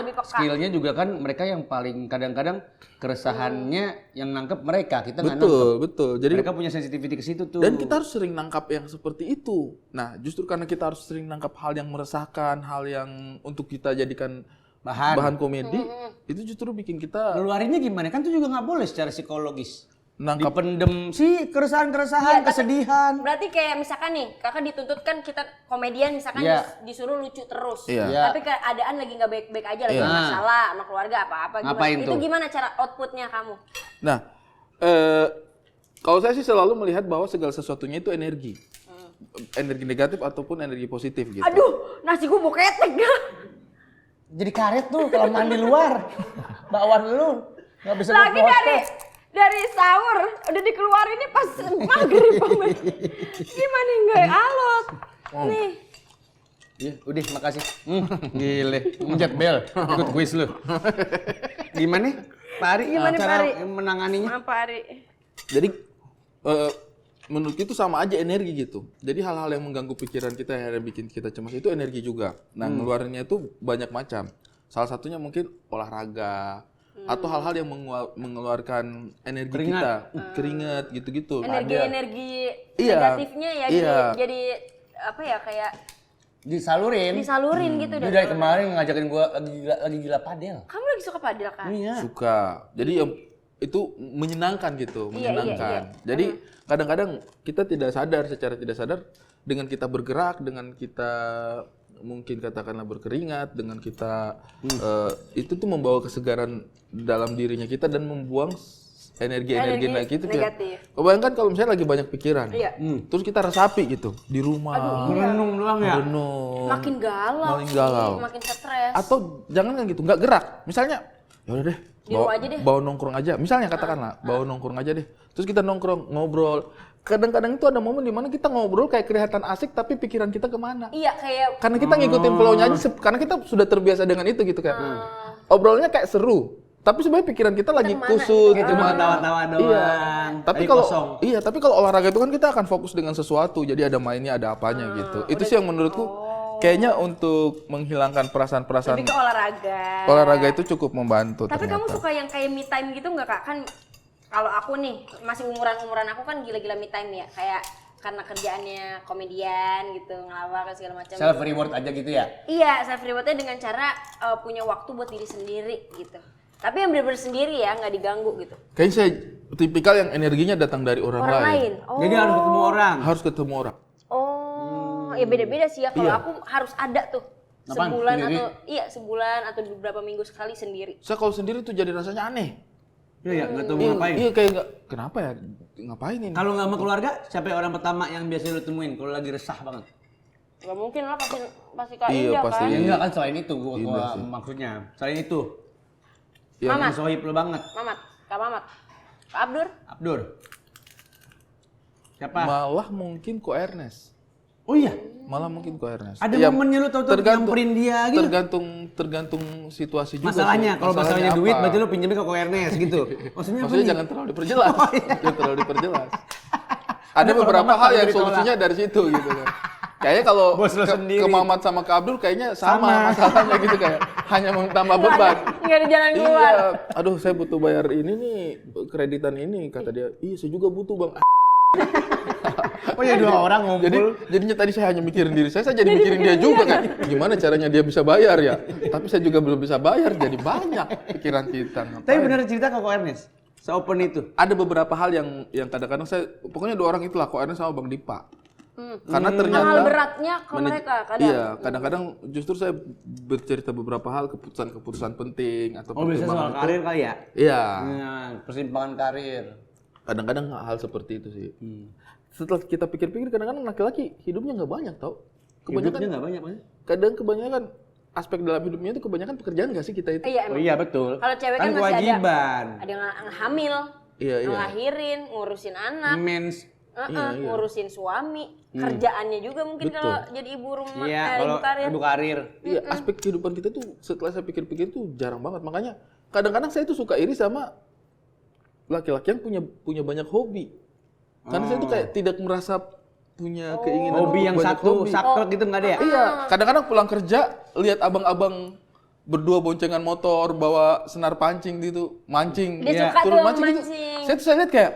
lebih peka. Skillnya juga kan mereka yang paling kadang-kadang keresahannya yang nangkep mereka, kita nggak nangkep. betul. Jadi Mereka punya sensitivity ke situ tuh. dan kita harus sering nangkap yang seperti itu. Nah, justru karena kita harus sering nangkap hal yang meresahkan, hal yang untuk kita jadikan bahan komedi, itu justru bikin kita Ngeluarinnya gimana? Kan itu juga nggak boleh secara psikologis. nangkap. Dipendem sih keresahan-keresahan, Iya, tapi- kesedihan. Berarti kayak misalkan nih, kakak dituntut kan kita komedian misalkan Iya. disuruh lucu terus. Iya. Iya. Tapi keadaan lagi nggak baik-baik aja, lagi Iya. ada masalah sama keluarga apa-apa gimana. Ngapain Itu tuh? gimana cara outputnya kamu? Nah, kalau saya sih selalu melihat bahwa segala sesuatunya itu energi. Energi negatif ataupun energi positif gitu. Aduh, nasi gue mau ketek. Jadi karet tuh kalau mandi luar. Bakwan lu nggak bisa Lagi foto. dari sahur udah dikeluarinnya pas maghrib. Gimana nggak alot? Nih. Iya, udah makasih. Gile, mencet bel, ikut kuis lu. Gimana? Pak Ari, Gimana, cara Pak Ari? menanganinya? Apa Ari? Jadi menurut itu sama aja energi gitu. Jadi hal-hal yang mengganggu pikiran kita yang bikin kita cemas itu energi juga. Nah, ngeluarinnya itu banyak macam. Salah satunya mungkin olahraga atau hal-hal yang mengeluarkan energi kita, keringat gitu-gitu. Energi Iya. negatifnya ya Iya. jadi apa ya kayak Disalurin. disalurin gitu Dia dari kemarin ngajakin gua lagi gila padel. Kamu lagi suka padel kan? Iya. Suka. Jadi itu menyenangkan gitu, Iya, menyenangkan. Jadi kadang-kadang kita secara tidak sadar dengan kita bergerak, dengan kita mungkin katakanlah berkeringat, dengan kita itu tuh membawa kesegaran dalam dirinya kita dan membuang energi negatif. negatif. Kebayangkan kalau misalnya lagi banyak pikiran, Iya. terus kita resapi gitu di rumah, Merenung doang ya? renung, Makin galau, Makin sih, galau. makin stres. atau jangan kan gitu, nggak gerak. Misalnya, ya udah deh, Di rumah aja deh. bawa nongkrong aja. Misalnya katakanlah, bawa nongkrong aja deh. Terus kita nongkrong, ngobrol. Kadang-kadang itu ada momen dimana kita ngobrol kayak kelihatan asik, tapi pikiran kita kemana? Iya kayak Karena kita ngikutin flow-nya aja, karena kita sudah terbiasa dengan itu gitu kan. Obrolnya kayak seru, tapi sebenarnya pikiran kita lagi kusut Gitu mah tawa-tawa doang. Iya. Tapi Lagi kalau kosong. tapi kalau olahraga itu kan kita akan fokus dengan sesuatu. Jadi ada mainnya, ada apanya gitu. Itu sih yang menurutku kayaknya untuk menghilangkan perasaan-perasaan lebih ke olahraga. olahraga itu cukup membantu Tapi kamu ternyata. suka yang kayak me time gitu nggak kak? Kan kalau aku nih masih umuran aku kan gila-gila me time ya, kayak karena kerjaannya komedian gitu, ngelawak segala macam. Self reward aja gitu ya? Iya, self rewardnya dengan cara punya waktu buat diri sendiri gitu. Tapi yang bener-bener sendiri ya, nggak diganggu gitu. Kayaknya saya tipikal yang energinya datang dari orang Orang lain. lain. Oh. Jadi harus ketemu orang. Harus ketemu orang. Oh, ya beda-beda sih ya. Kalau Iya. aku harus ada tuh Apaan? sebulan Sendiri? sebulan atau beberapa minggu sekali sendiri. Saya kalau sendiri tuh jadi rasanya aneh. Iya, nggak tahu mau ngapain. Iya kayak nggak, kenapa ya? Ngapain ini? Kalau nggak sama keluarga, siapa orang pertama yang biasa lu temuin kalau lagi resah banget? Gak mungkin lah pasti Kak Iya, Indah pasti. kan. Ya enggak kan selain itu gua Indah sih. maksudnya. Selain itu. Yang Mamat. Sohib lu banget. Kak Mamat. Kak Abdur. Abdur. Siapa? malah mungkin Ko Ernest. Oh iya. Malah mungkin Ko Ernest. Ada Ya, momennya lu tahu-tahu nyamperin dia gitu. Tergantung situasi juga. Masalahnya sih. kalau masalahnya duit apa? berarti lu pinjemin ke Ko Ernest gitu. Maksudnya apa nih? Jangan terlalu diperjelas. Jangan terlalu diperjelas. Ada Kalau beberapa Mamat hal kalau yang ditolak. solusinya dari situ gitu kan. Kayaknya kalau Bos lo sendiri. ke Mamat sama ke Abdul kayaknya sama Sama. masalahnya gitu kayak hanya menambah beban. Nggak ada jalan keluar. Iya, aduh saya butuh bayar ini nih kreditan ini kata dia. Iya saya juga butuh bang. Oh ya dua orang ngumpul. Jadinya tadi saya hanya mikirin diri saya jadi mikirin dia juga kan. Gimana caranya dia bisa bayar ya? Tapi saya juga belum bisa bayar jadi banyak pikiran kita. Tapi Ngapain? bener cerita ke Ko Ernest. Se-open itu. Ada beberapa hal yang kadang-kadang saya pokoknya dua orang itulah Ko Ernest sama Bang Dipa. Karena ternyata Hal beratnya ke mereka kadang. Iya, kadang-kadang justru saya bercerita beberapa hal keputusan-keputusan penting atau Oh biasanya soal pertimbangan itu. karir kali ya? Iya, Nah, persimpangan karir. kadang-kadang hal seperti itu sih. Setelah kita pikir-pikir kadang-kadang laki-laki hidupnya nggak banyak tau. Hidupnya Kebanyakan nggak banyak Mas. kebanyakan aspek dalam hidupnya itu kebanyakan pekerjaan nggak sih kita itu? Iya Oh emang. iya betul. Kalau cewek kan masih kewajiban. ada yang hamil, Iya, iya. ngelahirin, ngurusin anak, Mens. Iya. ngurusin suami, kerjaannya juga mungkin Betul. kalau jadi ibu rumah, Iya, ibu kalau karir. ibu karir. Iya, aspek kehidupan kita tuh setelah saya pikir-pikir tuh jarang banget. Makanya kadang-kadang saya tuh suka iri sama laki-laki yang punya banyak hobi. Karena saya tuh kayak tidak merasa punya keinginan Hobi untuk yang banyak satu hobi. saklek gitu nggak ada ya? Iya, kadang-kadang pulang kerja lihat abang-abang berdua boncengan motor bawa senar pancing gitu, mancing. Dia Iya. suka Turun tuh mancing gitu. mancing. Saya lihat kayak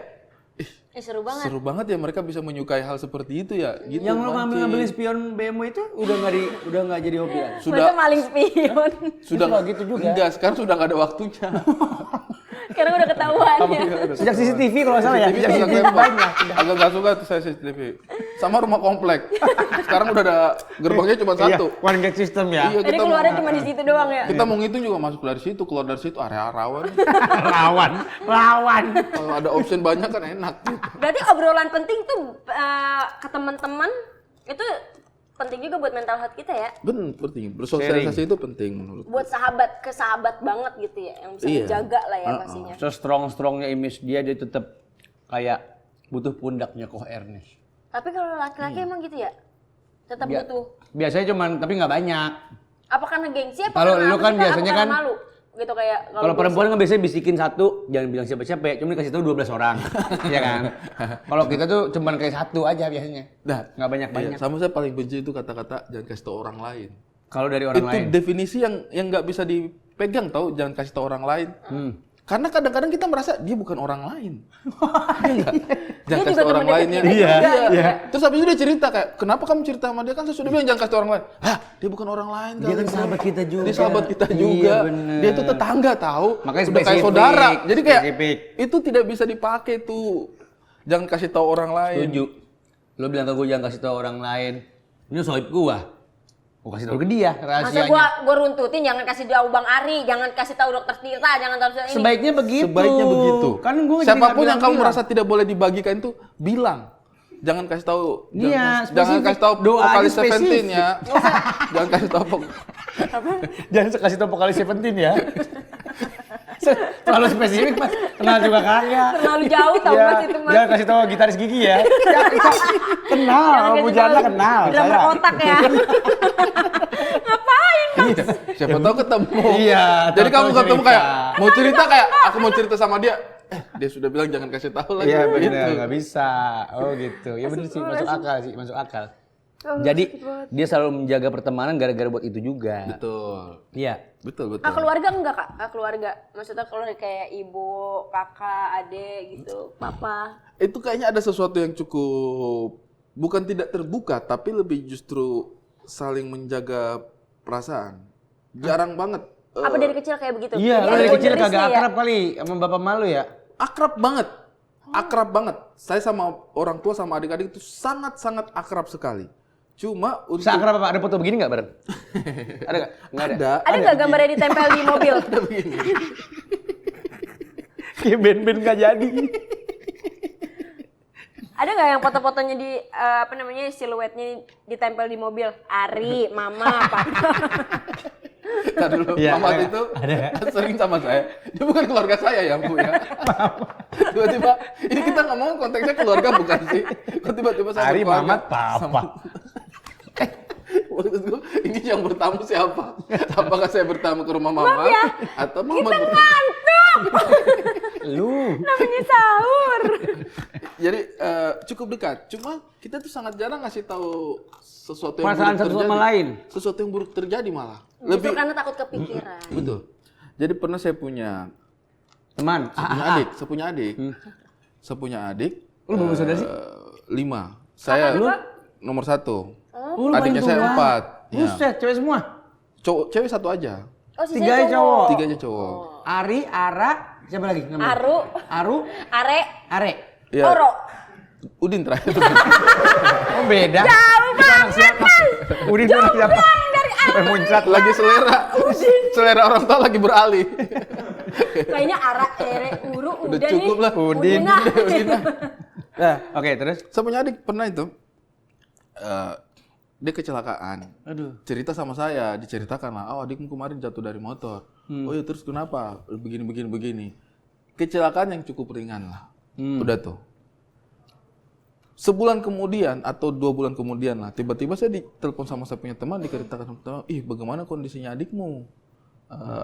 Seru banget. seru banget ya mereka bisa menyukai hal seperti itu ya. Gitu, Yang lo mancing. ngambil spion BMW itu udah nggak jadi hobi lagi. Sudah Masa maling spion. sudah nggak gitu juga. Enggak, sekarang sudah nggak ada waktunya. Karena udah ketahuan ya. Sejak CCTV kalau nggak salah ya. CCTV Sejak agak CCTV lempar. banyak. Agak nggak suka tuh saya CCTV. Sama rumah komplek. Sekarang udah ada gerbangnya cuma satu. Iya, one gate system ya. Iya, Jadi keluarnya cuma di situ doang ya. kita mau ngitung juga masuk dari situ, keluar dari situ area rawan. Lawan. Kalau ada option banyak kan enak. Gitu. Berarti obrolan penting tuh ke teman-teman itu penting juga buat mental health kita ya. Benar, penting. Bersosialisasi itu penting menurut. Buat sahabat ke sahabat banget gitu ya, yang bisa Iya. dijaga lah ya pastinya. So strong-strongnya image dia tetap kayak butuh pundaknya Ko Ernest. Tapi kalau laki-laki emang gitu ya, tetap butuh. Biasanya cuman tapi nggak banyak. Apa karena gengsi? Apa Kalau karena lu apa kan sih, Kak? Apa biasanya karena kan- malu gitu kayak Kalau perempuan kan biasanya bisikin satu, jangan bilang siapa-siapa ya, cuma dikasih tahu 12 orang. Iya kan? Kalau kita tuh cuman kayak satu aja biasanya. Nah, Nggak banyak-banyak. iya, sama saya paling benci itu kata-kata jangan kasih tahu orang lain. Kalau dari orang itu lain. definisi yang nggak bisa dipegang tahu, jangan kasih tahu orang lain. Karena kadang-kadang kita merasa dia bukan orang lain. Iya nggak? Jangan Dia kasih juga tahu orang temen lain ya. deket kita juga, iya. Terus habis itu dia cerita kayak, kenapa kamu cerita sama dia? Kan saya sudah bilang jangan kasih tahu orang lain. Hah, dia bukan orang lain. Dia kali, kan bro. sahabat kita juga. Dia sahabat kita Iya, juga. bener. Dia itu tetangga tahu. Makanya udah kayak spesifik, saudara. Jadi kayak spesifik. itu tidak bisa dipakai tuh. Jangan kasih tahu orang lain. Setuju. Lo bilang ke gue jangan kasih tahu orang lain. Ini sohib gua. Gua kasih tahu ke dia Masa rahasianya. gua runtutin, jangan kasih tahu Bang Ari, jangan kasih tahu Dokter Tirta, jangan tahu ini. Sebaiknya begitu. Sebaiknya begitu. Kan gua jadi Siapapun nggak yang kamu bilang-bilang. merasa tidak boleh dibagikan itu bilang. Jangan kasih tahu. Iya, jangan spesifik. kasih tahu Doa aja vokalis spesifik. Seventeen ya. Jangan kasih tahu Jangan kasih tahu vokalis Seventeen ya. Terlalu spesifik mas, kenal juga kagak. Terlalu jauh tau Ya, mas itu mas. jangan kasih tahu gitaris gigi ya. Kenal, Jangan kasih Mujana tahu kenal. drummer kotak ya. Ngapain mas? Iya, siapa tahu ketemu. Iya, Jadi kamu tahu-tahu ketemu cerita. kayak mau cerita kayak aku mau cerita sama dia. Dia sudah bilang jangan kasih tahu lagi. Iya begitu. benar, nggak bisa. Oh gitu. Ya benar sih, masuk akal sih, masuk akal. Jadi dia selalu menjaga pertemanan gara-gara buat itu juga. Betul. Iya. Betul, betul. Kak keluarga enggak kak? Kak keluarga, maksudnya keluarga kayak ibu, kakak, adik gitu, papa. Itu kayaknya ada sesuatu yang cukup bukan tidak terbuka tapi lebih justru saling menjaga perasaan. Jarang banget. Apa dari kecil kayak begitu? Iya, Jadi lo ada dari kecil boundaries-nya kagak ya? akrab kali sama bapak malu ya. Akrab banget. Akrab banget. Saya sama orang tua sama adik-adik itu sangat-sangat akrab sekali. Cuma untuk Seakrab apa? Ada foto begini nggak bareng? Ada nggak? Nggak ada. Ada nggak gambarnya ditempel di mobil? Kayak band-band nggak jadi. Ada nggak yang foto-fotonya di apa namanya siluetnya ditempel di mobil? Ari, Mama, Papa. Ntar dulu, Mamat itu sering sama saya. Dia bukan keluarga saya ya, Bu ya. Tiba-tiba, ini kita ngomong konteksnya keluarga bukan sih? Kok tiba-tiba sama Ari, keluarga? Mamat, Papa. Maksud gue, ini yang bertamu siapa? Apakah saya bertamu ke rumah Mama ya, atau Mama kita bertamu? ngantuk. Lu. Namanya sahur. Jadi cukup dekat. Cuma kita tuh sangat jarang ngasih tahu sesuatu yang Perasaan buruk satu terjadi. sama lain. Sesuatu yang buruk terjadi malah. Justru karena takut kepikiran. Betul. Jadi pernah saya punya Teman. Saya punya adik. Lu berapa saudara sih? 5. Saya nomor 1. Lu Adiknya paling saya tua. 4. Ya. Buset, cewek semua. Cewek 1 aja. Oh, sisanya 3 cowok. 3-nya cowok. Ari, Ara, siapa lagi namanya? Aru, Are, Are. Ya, Oro. Udin terakhir. Oh beda. Jauh banget, Udin itu anak siapa? dari Ara. Muncrat Lagi selera. Selera orang tua lagi beralih. Kayaknya Ara, Ere, Uru, Udah udah cukup nih. lah. Udin. Udina. Nah, oke, terus? Saya punya adik pernah itu. Dia kecelakaan. Aduh. Cerita sama saya, diceritakan lah. Oh, adikmu kemarin jatuh dari motor. Oh ya, terus kenapa? Begini. Kecelakaan yang cukup ringan lah. Udah tuh. Sebulan kemudian atau 2 bulan kemudian lah, tiba-tiba saya ditelepon sama saya punya teman, diceritakan sama teman, bagaimana kondisinya adikmu?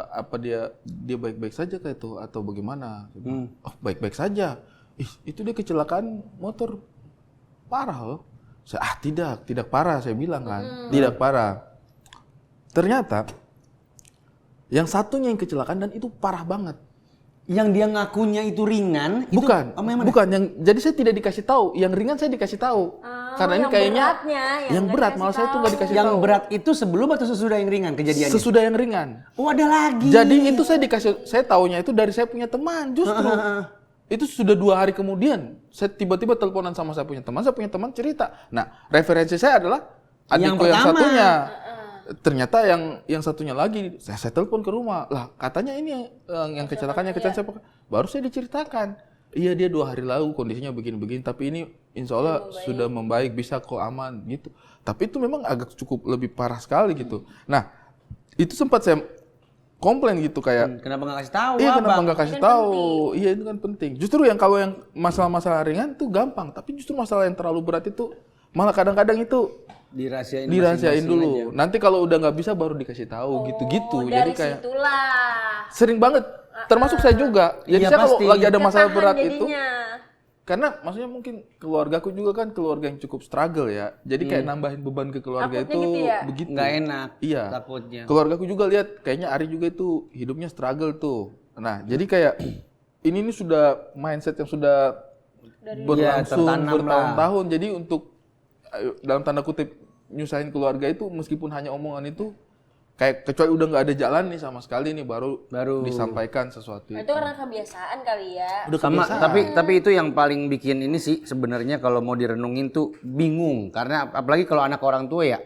Apa dia baik-baik saja kayak itu atau bagaimana? Oh, baik-baik saja. Itu dia kecelakaan motor parah loh. Saya, tidak parah, saya bilang kan. Tidak parah. Ternyata yang satunya yang kecelakaan dan itu parah banget. Yang dia ngakunya itu ringan, Bukan, jadi saya tidak dikasih tahu. Yang ringan saya dikasih tahu. Karena ini yang kayaknya beratnya, yang berat malah saya tuh nggak dikasih yang tahu. berat itu sebelum atau sesudah yang ringan kejadiannya? Sesudah yang ringan. Oh, ada lagi. Jadi itu saya taunya itu dari saya punya teman justru. Itu sudah 2 hari kemudian saya tiba-tiba teleponan sama saya punya teman cerita. Nah, referensi saya adalah adikku yang satunya. Ternyata yang satunya lagi saya telepon ke rumah. Lah, katanya ini yang kecelakaannya saya baru saya diceritakan. Iya, dia 2 hari lalu kondisinya begini-begini, tapi ini insya Allah sudah membaik, bisa kok aman gitu. Tapi itu memang agak cukup lebih parah sekali gitu. Nah, itu sempat saya komplain gitu kayak kenapa nggak kasih tahu? Iya, kenapa Abang? nggak kasih tahu? Iya, itu kan penting. Justru yang kalau yang masalah-masalah ringan tuh gampang, tapi justru masalah yang terlalu berat itu malah kadang-kadang itu Dirahasiain dirahasiain masing-masing dulu. aja. Nanti kalau udah nggak bisa baru dikasih tahu gitu-gitu. Dari Jadi kayak situlah. sering banget. Termasuk saya juga. Jadi Iya, saya kalau pasti. lagi ada masalah Ketahan berat jadinya. itu, karena maksudnya mungkin keluargaku juga kan keluarga yang cukup struggle ya. Jadi kayak nambahin beban ke keluarga Takutnya itu gitu ya? begitu. Nggak enak. Iya. Takutnya. Keluargaku juga lihat kayaknya Ari juga itu hidupnya struggle tuh. Nah, jadi kayak ini sudah mindset yang sudah berlangsung tertanam bertahun-tahun. Jadi untuk dalam tanda kutip nyusahin keluarga itu meskipun hanya omongan itu kayak kecuali udah nggak ada jalan nih sama sekali nih baru disampaikan sesuatu Itu karena kebiasaan kali ya. udah Sama, kebiasaan. tapi itu yang paling bikin ini sih sebenarnya kalau mau direnungin tuh bingung karena apalagi kalau anak orang tua ya,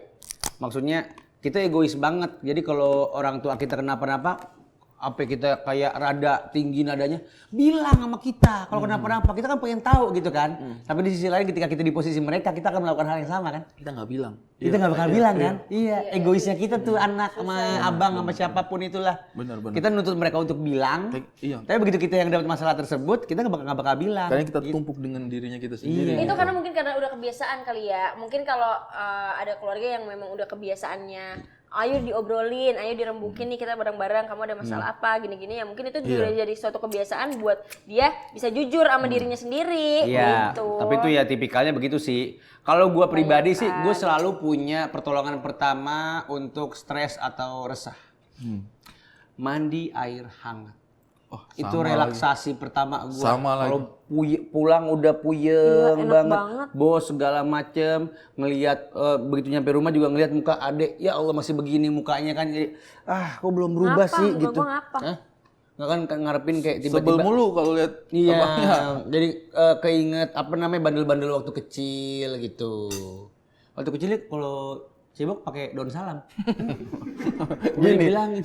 maksudnya kita egois banget. Jadi kalau orang tua kita kenapa-napa, apa kita kayak rada tinggi nadanya, bilang sama kita kalau kenapa-napa. Kita kan pengen tahu gitu kan. Tapi di sisi lain ketika kita di posisi mereka, kita akan melakukan hal yang sama kan. Kita nggak bilang. Kita nggak bakal bilang kan. Iya, egoisnya kita tuh anak sama abang sama siapapun itulah. Benar. Kita nuntut mereka untuk bilang. Iya. Tapi begitu kita yang dapat masalah tersebut, kita nggak bakal bilang. Karena kita tumpuk dengan dirinya kita sendiri. Itu karena mungkin karena udah kebiasaan kali ya. Mungkin kalau ada keluarga yang memang udah kebiasaannya, ayo diobrolin, ayo dirembukin nih kita bareng-bareng, kamu ada masalah apa, gini-gini ya. Mungkin itu juga jadi suatu kebiasaan buat dia bisa jujur sama dirinya sendiri. Iya, gitu. tapi itu ya tipikalnya begitu sih. Kalau gua pribadi sih, gue selalu punya pertolongan pertama untuk stres atau resah. Mandi air hangat. Oh, Itu relaksasi pertama gua. Sama lagi. Kalau pulang udah puyeng Enak banget, banget. bos segala macem, ngelihat begitu nyampe rumah juga ngelihat muka adek, ya Allah masih begini mukanya kan, jadi kok belum berubah Ngapa? sih Muka gitu. gua ngapa? Hah? Nggak kan ngarepin kayak Sebel tiba-tiba. mulu kalau lihat Iya, abangnya. jadi keinget apa namanya bandel-bandel waktu kecil gitu. Waktu kecil kalau sibuk pakai daun salam. Gini bilangin.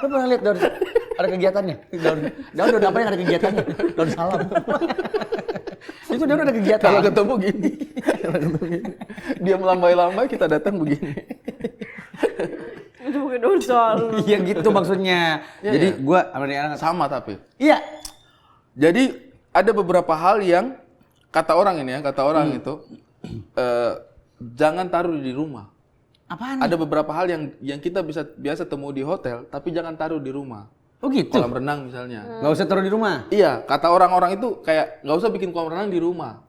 Lo pernah lihat daun? ada kegiatannya. Daun apa yang ada kegiatannya? Daun salam. Itu daun ada kegiatan. Kalau ketemu gini. Dia melambai-lambai, kita datang begini. Itu bukan dosa lu. Iya gitu maksudnya. Iya, Jadi iya. gua sama Diana Sama tapi. iya. Jadi ada beberapa hal yang kata orang ini ya, kata orang itu jangan taruh di rumah. Apaan? Ada beberapa hal yang kita biasa temu di hotel, tapi jangan taruh di rumah. Oh gitu. Kolam renang misalnya. Nggak usah taruh di rumah. Iya, kata orang-orang itu kayak nggak usah bikin kolam renang di rumah.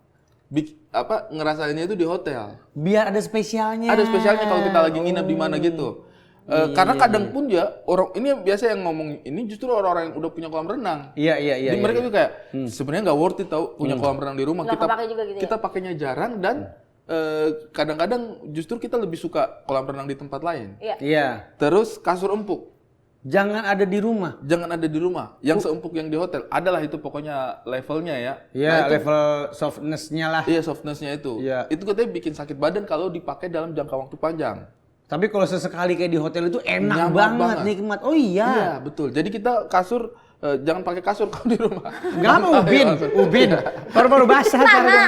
Ngerasainnya itu di hotel. Biar ada spesialnya. Ada spesialnya kalau kita lagi nginep di mana gitu. Karena kadang pun ya orang ini biasa yang ngomong ini justru orang-orang yang udah punya kolam renang. Iya. Jadi mereka tuh kayak sebenarnya nggak worth it tau punya kolam renang di rumah. Nggak Kita kepake juga gitu ya? kita pakainya jarang dan kadang-kadang justru kita lebih suka kolam renang di tempat lain. Iya. Iya. Terus kasur empuk. Jangan ada di rumah. Jangan ada di rumah. Yang seempuk yang di hotel. Adalah itu pokoknya levelnya ya. Iya, Nah, itu- level softness-nya lah. Iya softness-nya itu. Iya. Itu katanya bikin sakit badan kalau dipakai dalam jangka waktu panjang. Tapi kalau sesekali kayak di hotel itu enak Nyaman banget, banget. nikmat. Oh iya. Iya betul. Jadi kita kasur jangan pakai kasur kalau di rumah. Kenapa ubin? Baru-baru basah. Tanah.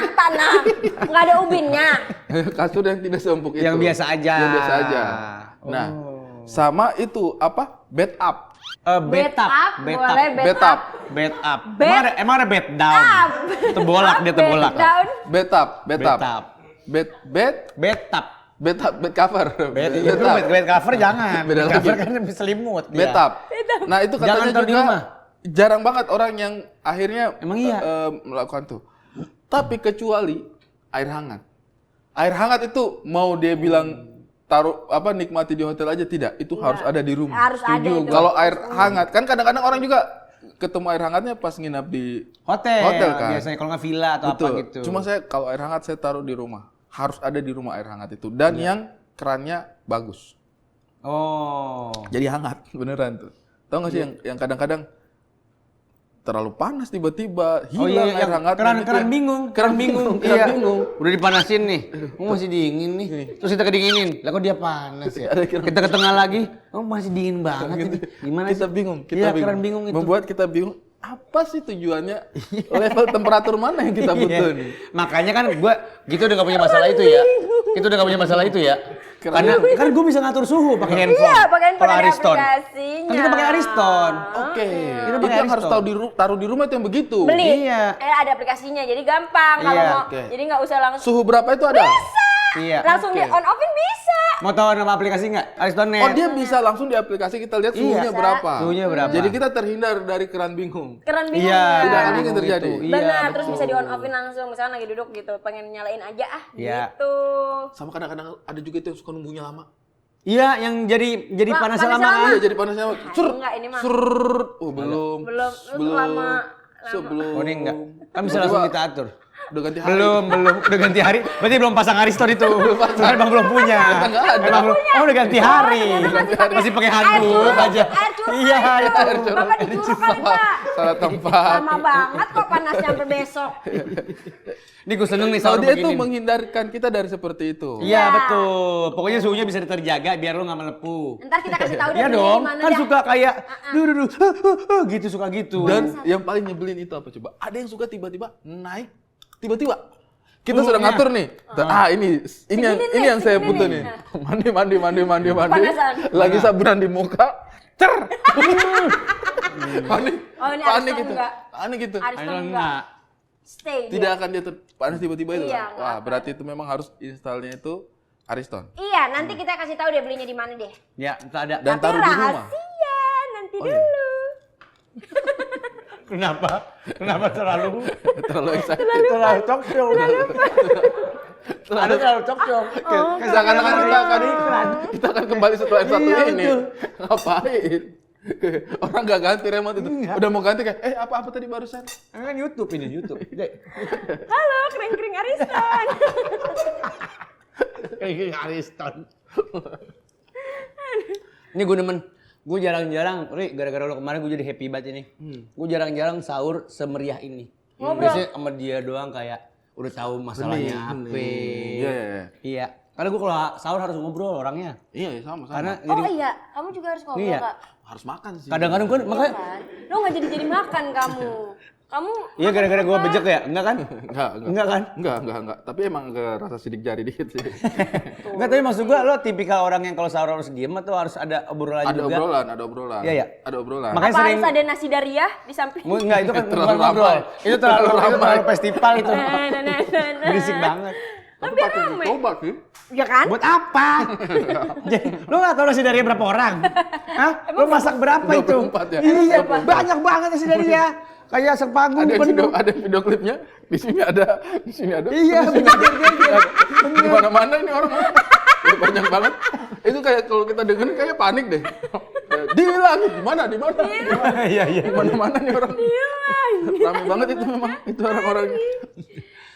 Nggak ada ubinnya. Kasur yang tidak seempuk itu. Yang biasa aja. Yang biasa aja. Nah, sama itu apa? Bed up. Bed up. Boleh Bed up. Bed up. Bed Emang ada bed down. Terbolak dia terbolak. Down. Bed up. Bed Bed up. up. Bed Bed up. bed up. Bed cover. Bed cover jangan. Beda Bed cover lagi. kan selimut. Bed dia. up. Nah, itu Jangan katanya taruh di juga rumah. jarang banget orang yang akhirnya Emang iya? melakukan tuh. Tapi kecuali air hangat. Air hangat itu mau dia bilang taruh nikmati di hotel aja tidak, itu harus ada di rumah. Harus ada itu. Kalau air hangat kan kadang-kadang orang juga ketemu air hangatnya pas nginap di Hotel kan. biasanya kalau nggak villa atau Betul. apa gitu. Cuma saya kalau air hangat saya taruh di rumah. Harus ada di rumah air hangat itu dan yang kerannya bagus. Oh. Jadi hangat beneran tuh. Tahu nggak sih yang kadang-kadang terlalu panas tiba-tiba hilang air hangat. Keran bingung. Keran bingung. Iya. Keran bingung. Udah dipanasin nih. Oh, masih dingin nih. Terus kita kedinginin. Lah kok dia panas ya? Ada keran Kita ke tengah lagi. Oh, masih dingin banget ini. Gimana Kita sih? bingung. Iya, keran bingung itu. Membuat kita bingung. Apa sih tujuannya? Level temperatur mana yang kita butuh Iya. nih? Makanya kan gua gitu udah gak punya masalah itu ya. Itu udah gak punya masalah itu ya. Karena kan gue bisa ngatur suhu pakai handphone. Iya, pakai handphone Kalau ada Ariston. aplikasinya. Kan kita pakai Ariston. Oke. Kita Itu pakai yang harus Ariston. taruh di rumah itu yang begitu. Beli. Iya. Ada aplikasinya, jadi gampang kalau Iya. mau. Oke. Jadi nggak usah langsung. Suhu berapa itu ada? Iya. Langsung di on offin bisa. Mau tahu nama aplikasi nggak? Ariston.net. Oh dia bisa langsung di aplikasi kita lihat suhunya Iya. berapa. Suhunya berapa? Jadi kita terhindar dari keran bingung. Keren bingung. Iya. ya. Tidak akan mungkin terjadi. Iya, Benar, betul. terus bisa di on offin langsung. Misalnya lagi duduk gitu, pengen nyalain aja Iya. gitu. Sama kadang-kadang ada juga itu yang suka nunggunya lama. Iya, yang jadi Wah, panasnya panasnya lama lama. kan? Iya jadi panasnya lama. Sur. enggak, ini mah. Sur. Oh belum. Belum, lama. Sebelum. Oh, ini enggak. Kan bisa langsung kita atur. Udah ganti hari. Belum, udah ganti hari. Berarti belum pasang Ariston itu. Emang belum punya. Nggak ada. Emang belum. Oh, udah ganti hari. Masih pakai handuk aja. Air curah Iya, itu. air curah. Bapak dicurah kali, Pak. Salah tempat. Lama banget kok panasnya sampai besok. Ini gue seneng nih Kalau sahur dia tuh begini. menghindarkan kita dari seperti itu. Iya, betul. Pokoknya suhunya bisa terjaga biar lo nggak melepuh. Ntar kita kasih tahu deh Iya belinya dong, di mana kan dah. suka kayak gitu suka gitu. Dan yang paling nyebelin itu apa coba? Ada yang suka tiba-tiba naik, tiba-tiba kita sudah ngatur nih. Ini yang saya butuh nih. Mandi. Panasan. Lagi sabunan di muka. Cer. Panik. Oh, ini Panik Ariston gitu. enggak? Panik gitu. Ariston Ayo, enggak. Stay dia. Tidak akan dia panas tiba-tiba itu. Iya, kan? nggak Wah, akan. berarti itu memang harus installnya itu Ariston. Iya, nanti kita kasih tahu deh belinya di mana deh. Ya, tak ada. Dan Tapi taruh di rumah. rahasia, nanti Oh, iya. dulu. Kenapa? Kenapa terlalu Terlalu excited. terlalu talk show? Ada terlalu talk show. Seakan-akan kita akan kembali setelah yang satu Iya, ini. betul. Ngapain? Orang nggak ganti remote itu. Udah mau ganti kayak, apa tadi barusan? Kan YouTube ini, YouTube. Halo, kering-kering Ariston. Kayak Ariston. Ini gue demen. Gue jarang-jarang, Ri, gara-gara lo kemarin gue jadi happy banget ini. Gue jarang-jarang sahur semeriah ini. Biasanya sama dia doang kayak udah tahu masalahnya apa. Iya. Iya. Karena gue kalau sahur harus ngobrol orangnya. Iya, sama. Karena Oh iya, kamu juga harus ngobrol, Iya. Kak. harus makan sih. Kadang-kadang gue makanya Kan? Lo nggak jadi makan kamu. Kamu iya gara-gara gue bejek ya? Enggak kan? Enggak kan? Enggak. Tapi emang agak rasa sidik jari dikit sih. Enggak, tapi maksud gue lo tipikal orang yang kalau sahur harus diem atau harus ada obrolan juga? Ada obrolan. Iya, ya? Ada obrolan. Makanya apa sering harus ada nasi dariah di samping? enggak, itu kan Terlalu bukan ngobrol. ramai. Itu terlalu Ramai. festival itu. Nah. Berisik banget. Tapi biar patut rame. dicoba sih. Ya kan? Buat apa? Lo nggak tahu nasi daria berapa orang? Hah? Lo masak berapa itu? 24 ya? Iya, banyak banget nasi daria. Kayak sepagung penuh. Ada video klipnya. Di sini ada. Iya, bener. Di mana-mana ini orang. Ya, banyak banget. Itu kayak kalau kita dengerin kayak panik deh. Dihilang, di mana? Iya. Di mana-mana nih orang. Rame banget itu memang. Itu orang-orangnya.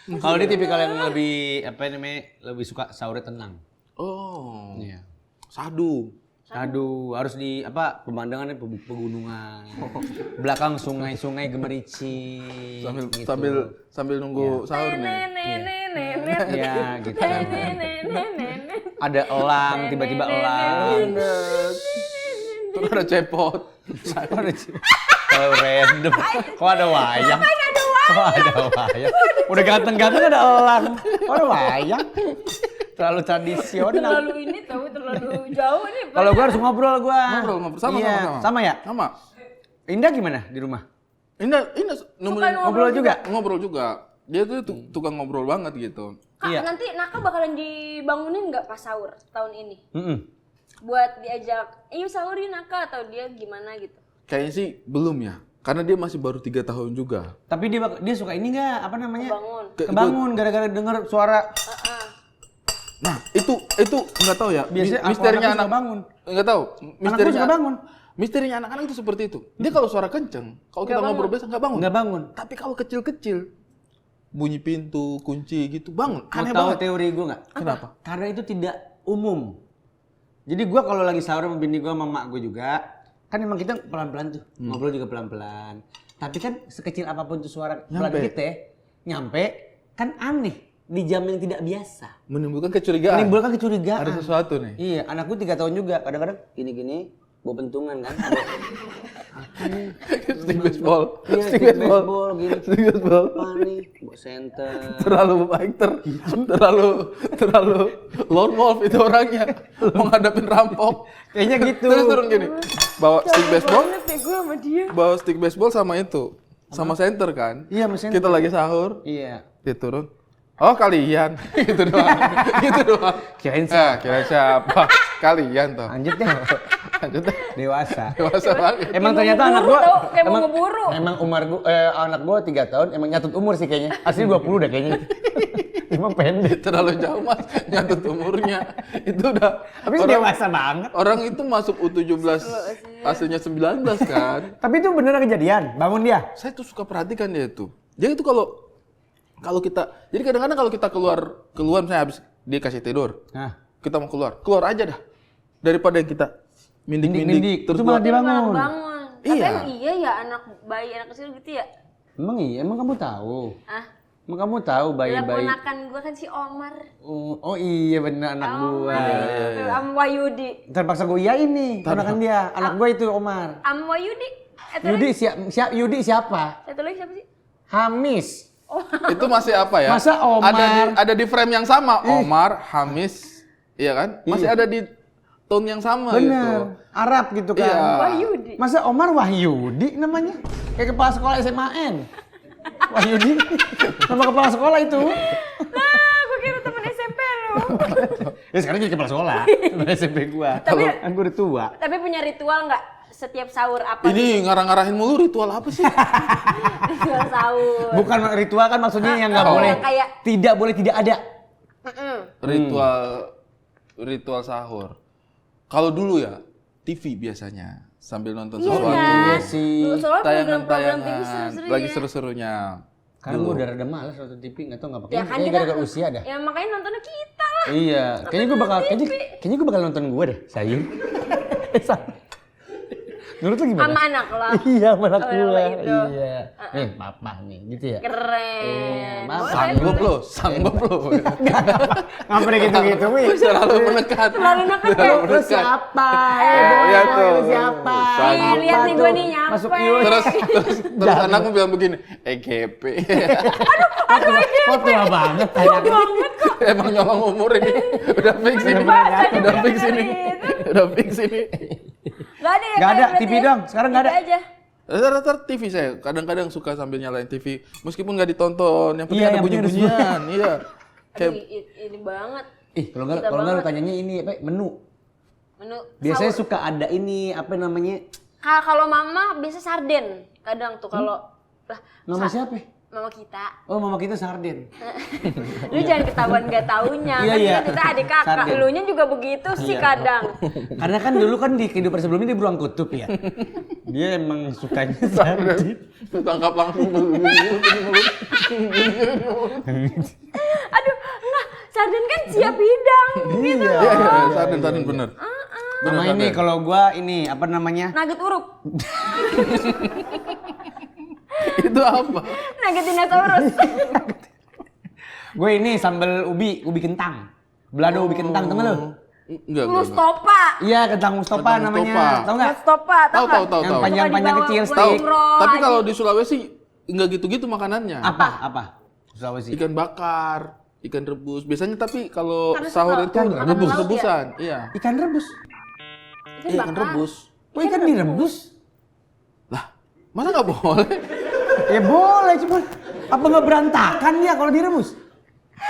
Kalau dia tipikal yang lebih apa namanya? Lebih suka sahurnya tenang. Oh. Iya. Sadu. Aduh, harus di apa pemandangannya pegunungan. Belakang sungai-sungai gemerici. Sambil nunggu sahur nih. Ya, gitu. Ada elang, tiba-tiba elang. Terus ada cepot. Kalau random. Kok ada wayang? Kok ada wayang? Udah ganteng-ganteng ada elang. Kok ada wayang? Terlalu tradisional. Terlalu ini terlalu jauh nih. Kalau gua harus ngobrol gua. Ngobrol. Sama. Sama ya? Sama. Indah gimana di rumah? Indah nemenin Ngobrol juga? Ngobrol juga. Dia tuh tukang ngobrol banget gitu. Kak, Iya. nanti Naka bakalan dibangunin nggak pas sahur tahun ini? Heeh. Buat diajak, ayo sahurin Naka atau dia gimana gitu? Kayaknya sih belum ya. Karena dia masih baru 3 tahun juga. Tapi dia suka ini nggak? Apa namanya? Bangun. Kebangun gara-gara denger suara. Nah, itu nggak tahu ya. Biasanya Misterinya aku anak bangun. Nggak tahu. Anakku suka bangun. Misterinya anak-anak itu seperti itu. Dia kalau suara kenceng, kalau kita ngobrol biasa nggak bangun. Nggak bangun. Tapi kalau kecil-kecil, bunyi pintu, kunci gitu, bangun. Mau Aneh tahu banget. teori gue nggak? Kenapa? Karena itu tidak umum. Jadi gue kalau lagi sahur sama bini gue sama mak gue juga, kan emang kita pelan-pelan tuh, ngobrol juga pelan-pelan. Tapi kan sekecil apapun tuh suara pelan Nyampe. kita, nyampe, kan aneh di jam yang tidak biasa. Menimbulkan kecurigaan. Menimbulkan kecurigaan. Ada sesuatu nih. Iya, anakku 3 tahun juga. Kadang-kadang gini-gini, bawa bentungan kan. Stick baseball. Iya, Stick stick baseball gini. Stick baseball. Apa nih? Bawa center. Terlalu baik, terlalu lone wolf itu orangnya. Menghadapin rampok. Kayaknya gitu. Terus turun gini. Bawa stick baseball. Gue sama dia. Bawa stick baseball sama itu. Sama center kan. Iya, sama center. Kita lagi sahur. Iya. Dia turun. Oh kalian. Gitu doang. Gitu doang. Kirain Kira siapa? Kalian toh. Lanjut deh. Lanjut deh. Dewasa. Dewasa banget. Emang Kayak ternyata mau anak ngeburu gua tau, kayak mau ngeburu. Emang anak gua 3 tahun emang nyatut umur sih kayaknya. Asli 20 deh kayaknya. Emang pendek. Terlalu jauh mas. Nyatut umurnya. Itu udah. Tapi dewasa banget. Orang itu masuk U17 aslinya 19 kan. Tapi itu beneran kejadian. Bangun dia. Saya tuh suka perhatikan dia itu. Dia itu kalau kita, jadi kadang-kadang kalau kita keluar misalnya habis dia kasih tidur, Nah, kita mau keluar aja dah. Daripada yang kita mindik-mindik terus itu malah dia bangun. Bangun. Iya. Tapi emang iya ya anak bayi, anak kecil gitu ya? Emang iya, emang kamu tahu? Ah, Emang kamu tahu lah bayi-bayi? ponakan gue kan si Omar. Oh iya bener anak gua. Am Wahyudi. Terpaksa gua iyain nih, ponakan dia. Anak gua itu Omar. Am Wahyudi. Yudi siapa? Satu lagi siapa sih? Hamis. itu masih apa ya? Masa Omar? Ada di frame yang sama. Omar, Hamis, iya kan? Masih Iya. ada di tone yang sama Bener. gitu. Arab gitu kan. Iya. Wahyudi. Masa Omar Wahyudi namanya? Kayak kepala sekolah SMAN. Wahyudi. Nama kepala sekolah itu. Ah, gue kira temen SMP lu. Ya sekarang jadi kepala sekolah. Temen SMP gua. Tapi- Kan gua udah tua. Tapi punya ritual nggak? Setiap sahur apa? Ini ngarang-ngarahin mulu ritual apa sih? Ritual sahur. Bukan ritual kan maksudnya yang nggak Oh, boleh. yang kayak- Tidak boleh tidak ada. Ritual sahur. Kalau dulu ya TV biasanya sambil nonton Iya sesuatu. kan? Iya sih. Soalnya program-program TV Tayangan-tayangan seru-serunya. lagi seru-serunya. Karena gua udah rada malas nonton TV, nggak tahu nggak pakai. Ya kan Kayaknya kita. gara-gara usia dah. Ya makanya nontonnya kita lah. Iya, kayaknya gua bakal nonton gua deh, sayang. Menurut lu gimana? Sama anak lo. Iya, sama anak Oh, gua. gitu. Iya. Papa nih, gitu ya. Keren. Maaf. Boleh. Sanggup lo, sanggup lo. Nggak pernah gitu-gitu, Wi. Selalu menekan. Terlalu nekat ya? Selalu Lu menekan. siapa? Iya Boy, tuh. lu siapa? Sanggup. Lihat nih gue nih nyampe. Masuk yuk. Terus anakku bilang begini, GP. Kok tua banget? Banget kok. Emang nyolong umur ini. Udah fix ini. Bahasanya Udah fix bener ini. itu. Udah fix ini. Gak ada ya? Nggak ada, berarti TV ya? dong. Sekarang nggak ada. TV aja. Rata-rata TV saya kadang-kadang suka sambil nyalain TV meskipun nggak ditonton. Yang penting Iya, ada yang penting ada bunyi-bunyian. Iya. Aduh, Kayak ini banget. Kalau nggak Kita lu banget. tanyanya ini apa? Menu. Menu Biasanya sahur. suka ada ini apa namanya? Kalau mama biasa sarden. Kadang tuh kalau lah Nama siapa? mama kita. Oh, mama kita sarden. Lu jangan ketahuan gak taunya. Iya, Kan iya. kita adik kakak. Sarden. Elunya juga begitu sih Iya. kadang. Karena kan dulu kan di kehidupan sebelumnya dia beruang kutub ya. Dia emang sukanya sarden. tangkap langsung. Aduh, enggak. Sarden kan siap hidang gitu. Iya. Iya, iya, sarden bener. Sama ini kalau gua ini apa namanya? Nugget urup. Itu apa? Nugget dinosaurus. Gue ini sambal ubi kentang. Belado ubi kentang, temen lu? Enggak. Mustopa. Iya, kentang Mustafa Kentang namanya. Mustafa. Tahu enggak? Mustopa, Tahu. Yang panjang-panjang Suka kecil dibawa steak. buat umroh, Tapi haji. kalau di Sulawesi enggak gitu-gitu makanannya. Apa? Sulawesi. Ikan bakar, ikan rebus. Biasanya tapi kalau Karena sahur suka itu makan laut rebus-rebusan. Iya. Ikan rebus. Iya, ikan rebus. Oh, ikan direbus? Lah, masa nggak boleh? Ya boleh, cuman apa nggak berantakan ya kalau direbus?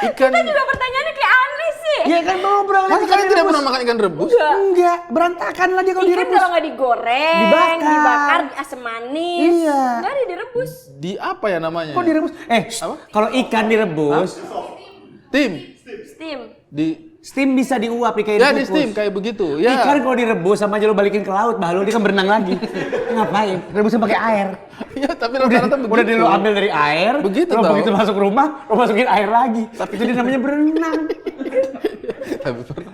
Ikan. Kita juga pertanyaannya kayak aneh sih. Iya kan mau berantakan. Masa kalian tidak pernah makan ikan rebus? Enggak, berantakan lah dia kalau Ikan direbus. kalau nggak digoreng, Dibakar. asam manis, Iya. nggak ada direbus. Di apa ya namanya? Kok direbus? Kalau ikan direbus, Tim. Steam. steam bisa diuap nih kayak Ya di dikukus. steam kayak begitu. Ya. Ikan kalau direbus sama aja lu balikin ke laut, bah lu dia kan berenang lagi. Ngapain? Rebusnya pakai air. Ya, tapi rata-rata begitu. Udah lu ambil dari air, Begitu lu tau. begitu masuk rumah, lu masukin air lagi. Tapi itu dia namanya berenang. Tapi pernah.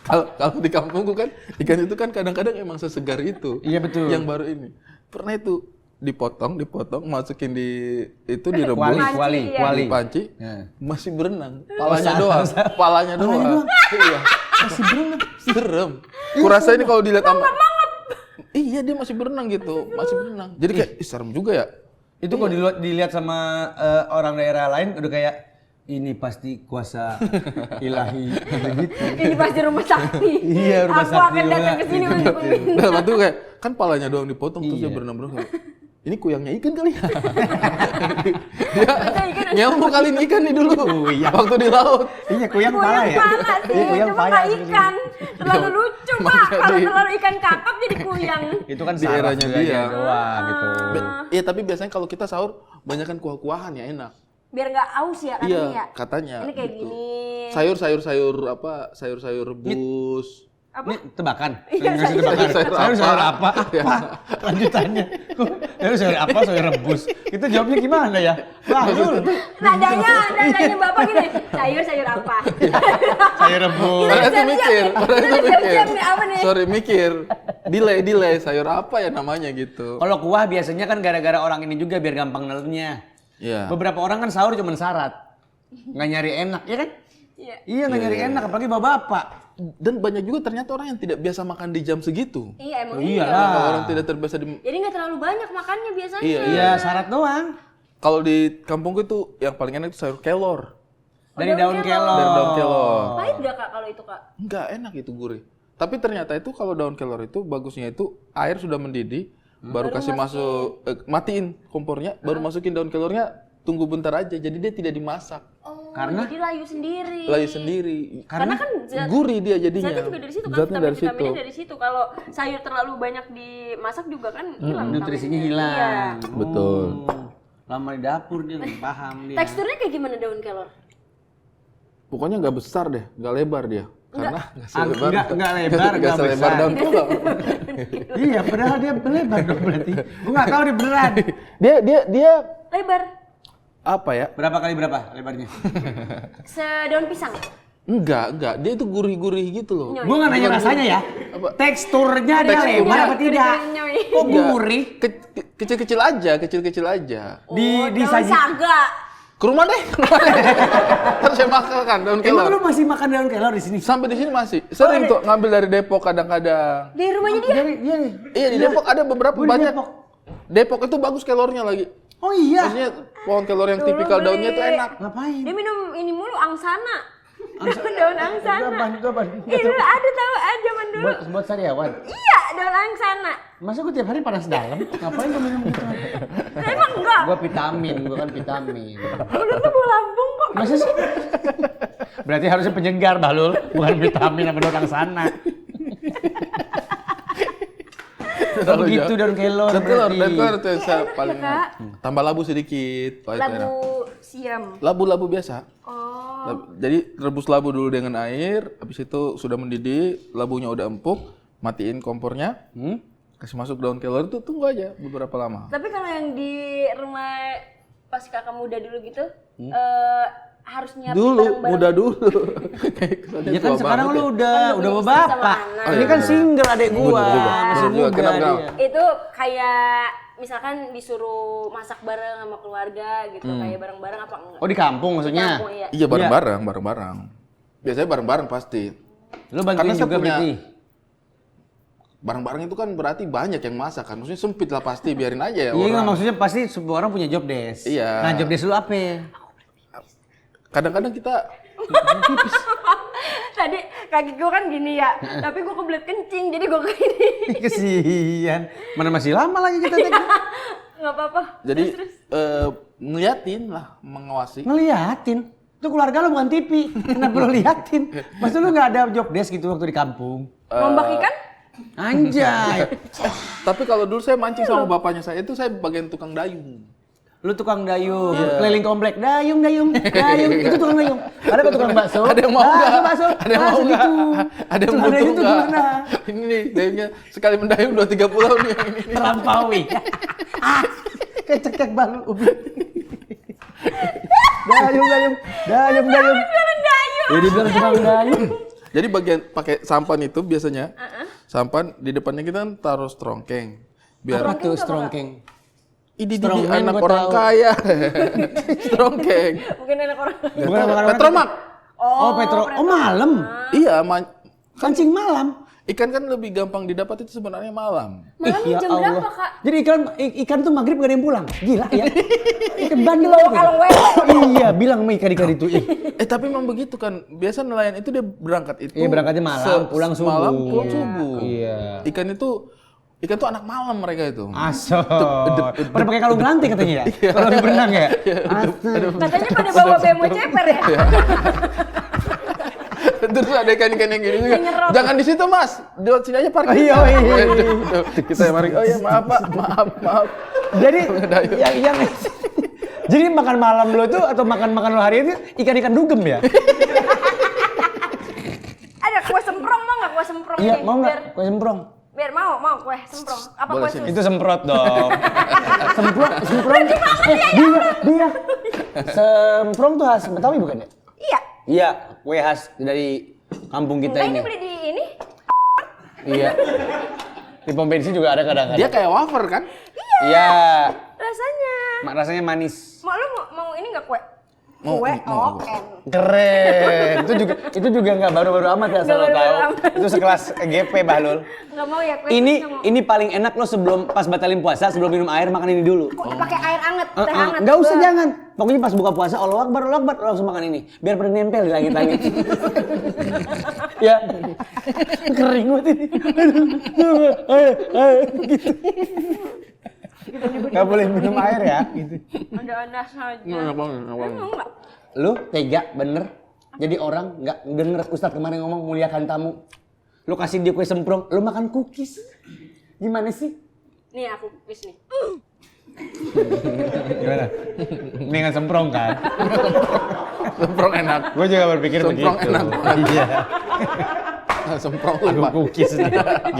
Kalau di kampungku kan ikan itu kan kadang-kadang emang sesegar itu. Iya, betul. Yang baru ini. Pernah itu dipotong, masukin di itu direbus, Kuali. di panci, Ya. masih berenang. Palanya doang. Iya. Masih berenang. Serem. Kurasa ini kalau dilihat sama iya, dia masih berenang gitu, masih berenang. Jadi kayak ih, serem juga ya. Itu kalau dilihat sama orang daerah lain udah kayak ini pasti kuasa ilahi gitu. Ini pasti rumah sakti. Iya, rumah Aku sakti akan datang juga. ke sini untuk meminta. Nah, waktu kayak kan palanya doang dipotong terus dia Iya. berenang-berenang. Ini kuyangnya ikan kali ya? Masa ikan dia nyamuk kali ini ikan nih dulu. Kuyang. Waktu di laut. Iya, kuyang pala ya. Pala sih, Iya, kuyang cuma pala nggak sebenarnya. ikan. Terlalu lucu pak, Makanya kalau di- terlalu ikan kakap jadi kuyang. Itu kan Di saraf eranya juga dia. doang gitu. Iya, tapi biasanya kalau kita sahur banyakan kuah-kuahan ya enak. Biar nggak aus ya katanya Iya, ya. katanya. Ini kayak gitu. gini. Sayur-sayur apa? Sayur-sayur rebus. Apa? Ini tebakan. Iya, Ngasih sayur. tebakan. Sayur Sayur apa? apa? Iya. Apa? Lanjutannya. Sayur apa? Sayur rebus. Kita jawabnya gimana ya? Bahlul. Nadanya bapak gini. Sayur apa? Sayur rebus. Padahal itu siap-siap mikir, nih. padahal itu Kita mikir. siap-siap nih, apa nih? Sorry mikir. Delay, sayur apa ya namanya gitu. Kalau kuah biasanya kan gara-gara orang ini juga biar gampang nelennya. Iya. Beberapa orang kan sahur cuma syarat. Nggak nyari enak, ya kan? Iya. Iya, nggak nyari enak, apalagi bapak-bapak. Dan banyak juga ternyata orang yang tidak biasa makan di jam segitu. Iya emang Iya iya. lah. Kalau orang tidak terbiasa di Jadi nggak terlalu banyak makannya biasanya. Iya, Iya, syarat doang. kalau di kampungku itu yang paling enak itu sayur kelor. Dari daun daun kelor. kelor. Dari daun kelor. Pahit nggak kak kalau itu kak? Enggak enak itu gurih. Tapi ternyata itu kalau daun kelor itu bagusnya itu air sudah mendidih, baru kasih masuk matiin kompornya, baru masukin daun kelornya, tunggu bentar aja. Jadi dia tidak dimasak. Oh, Karena? jadi layu sendiri. Layu sendiri. Karena kan Gurih dia jadinya. zatnya juga dari situ kan, Zatnya dari situ. vitamin-vitaminnya dari situ. Kalau sayur terlalu banyak dimasak juga kan hilang. Nutrisinya vitaminnya. hilang. Iya. Betul. Lama di dapur dia nggak paham dia. Teksturnya kayak gimana daun kelor? Pokoknya nggak besar deh, nggak lebar dia. Karena nggak selebar. Nggak lebar, nggak selebar besar. daun kelor. Iya, padahal dia lebar dong berarti. Gua nggak tahu dia beneran. Dia Lebar. apa ya? Berapa kali berapa lebarnya? Sedaun pisang. Enggak. Dia itu gurih-gurih gitu loh. Gue nggak nanya rasanya ya. Apa? Teksturnya dia Teksturnya. lebar apa tidak? Nyoy. Kok Enggak. gurih? Kecil-kecil aja. Daun Disaji. saga. Ke rumah deh. Harus saya makan daun Emang kelor. lu masih makan daun kelor di sini? Sampai di sini masih. Sering tuh ngambil dari Depok kadang-kadang. Di rumahnya dia. Iya di Depok ada beberapa Gua di banyak. Depok. Depok itu bagus kelornya lagi. Oh iya. Maksudnya pohon kelor yang Dulu tipikal beli. daunnya tuh enak. Ngapain? Dia minum ini mulu angsana. Daun angsana. Itu apaan? Ih, dulu ada tahu zaman dulu. Buat sariawan. Iya, daun angsana. Masa gue tiap hari panas dalam? Ngapain gue minum gitu? Emang enggak? Gue vitamin, gue kan vitamin. Udah tuh bau lambung kok. Masa sih? Berarti harusnya penyegar, Bahlul. Bukan vitamin sama daun sana. Oh gitu daun kelor Daun berarti. kelor itu yang saya enak ya, paling Kak. tambah labu sedikit. Wah, itu enak. Labu siam. Labu biasa. Oh. Jadi rebus labu dulu dengan air, habis itu sudah mendidih, labunya udah empuk, matiin kompornya, kasih masuk daun kelor itu tunggu aja beberapa lama. Tapi kalau yang di rumah pas kakak muda dulu gitu, harus nyiapin Dulu, barang-barang. Muda dulu. Kayak kesannya Ya kan tua sekarang banget lu ya. udah Sama bapak. anak. Oh, Ini iya, kan bener. single adek gua. Bener juga. Masih Bener juga. muda Kenapa? dia. Itu kayak misalkan disuruh masak bareng sama keluarga gitu, kayak bareng-bareng apa enggak? Oh di kampung maksudnya? Kampung, iya. Iya bareng-bareng. Biasanya bareng-bareng pasti. Lu bantuin saya juga berarti? Bareng-bareng itu kan berarti banyak yang masak kan. Maksudnya sempit lah pasti, biarin aja ya Iya nggak, orang. maksudnya pasti semua orang punya job desk. Iya. Nah job desk lu apa? Kadang-kadang kita Tadi kaki gue kan gini ya, tapi gue kebelet kencing, jadi gue kayak gini. Kesian. Mana masih lama lagi kita tadi. Nggak apa-apa. jadi ngeliatin lah, mengawasi. Ngeliatin. Itu keluarga lu bukan TV. Kenapa lu liatin? Maksud lu nggak ada job desk gitu waktu di kampung? Ngombak ikan? Anjay. Tapi kalau dulu saya mancing sama bapaknya saya itu saya bagian tukang dayung. Lu tukang dayung, keliling komplek, dayung, itu tukang dayung. Ada kok tukang bakso? Ada yang mau nggak? Bakso, Ada yang mau nggak? Ada yang Tukang butuh dayung tuh nggak? gimana? Ini nih dayungnya sekali mendayung 2-3 pulau nih yang ini. Terlampaui. Kayak cekek balu ubi. Dayung. Jadi bilang tukang dayung. Jadi bagian pakai sampan itu biasanya sampan di depannya kita kan taruh strongkeng. Biar Apa tuh strongkeng? ini Strongman anak gua orang tahu. kaya. Strongkeng. Mungkin anak orang. Bukan makan Petromak. Oh, Petro. Oh, malam. Iya, Kancing malam. ikan kan lebih gampang didapat itu sebenarnya malam. Malam Ya jam Allah. berapa, Kak? Jadi ikan tuh maghrib gak ada yang pulang. Gila ya. Ikan bandel Bawa banget. kalung wewe. Iya, bilang sama ikan-ikan itu. Tapi memang begitu kan. Biasa nelayan itu dia berangkat itu. Iya, berangkatnya malam, pulang subuh. Malam, pulang subuh. Iya. Ikan tuh anak malam mereka itu. Aso. Pada pakai kalung rantai katanya ya. Kalau lagi berenang ya. Katanya pada bawa BMW ceper ya? Terus ada ikan-ikan yang gini juga. Yang nyerok. Jangan di situ mas, di sini aja parkir. Iya. Kita yang mari. Oh iya maaf pak, maaf. Jadi yang jadi makan malam lo tuh atau makan lo hari itu ikan-ikan dugem ya? Ada kue semprong, mau nggak kue semprong Iya, ini? mau nggak? Kue semprong. Biar mau kue semprong. Apa Boleh kue sini. sus? Itu semprot dong. semprong. Dia. Semprong tuh khas Betawi bukan ya? Iya. Iya, kue khas dari kampung kita Enggak, ini ini. beli di ini. Iya. Di pom bensin juga ada kadang-kadang. Dia kayak wafer kan? Iya. Rasanya. Rasanya manis. Mau lu mau ini nggak kue? Mau, Kue mau. Keren. Itu juga nggak baru-baru amat ya, Nggak asal lo baru-baru tahu. amat. Itu sekelas GP Bahlul. Nggak mau ya kue? Ini nggak mau. ini paling enak lo sebelum pas batalin puasa, sebelum minum air makan ini dulu. Kok pakai air anget, teh hangat. Nggak usah, Bah. jangan. Pokoknya pas buka puasa, Allah Akbar, lo langsung makan ini. Biar pada nempel di langit-langit. Ya. Kering banget ini. Aduh, gitu. Nggak boleh minum air ya. Gitu. Ada saja. Enak banget, enak banget. Mau nggak? Lu tega bener. Jadi orang nggak denger Ustadz kemarin ngomong muliakan tamu. Lu kasih dia kue semprong, lu makan cookies. Gimana sih? Nih aku bis nih. Gimana? Mendingan semprong kan? Semprong enak. Gue juga berpikir Semprong begitu. enak. Iya. Semprong Aku lupa. cookies nih.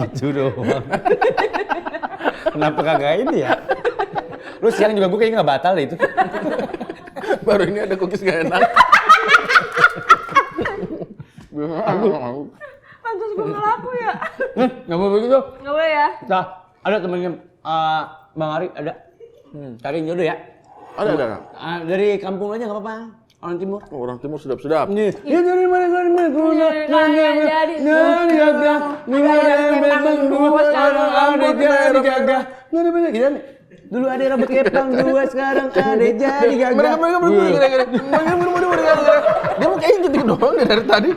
Gitu doang. Kenapa kagak ini ya? Lu siang juga gue kayaknya nggak batal deh itu. Baru ini ada cookies gak enak. Pantas gue ngelaku ya. Nggak boleh begitu. Nggak boleh ya? Nah, ada temennya Bang Ari ada. Cari jodoh ya. Ada. Dari kampung aja nggak apa-apa. Orang timur. Oh, orang timur sedap-sedap. Nih, ya dari mana dulu ada rambut kepang, dua sekarang ada jadi gagah. Dia mau kayak gitu doang dari tadi.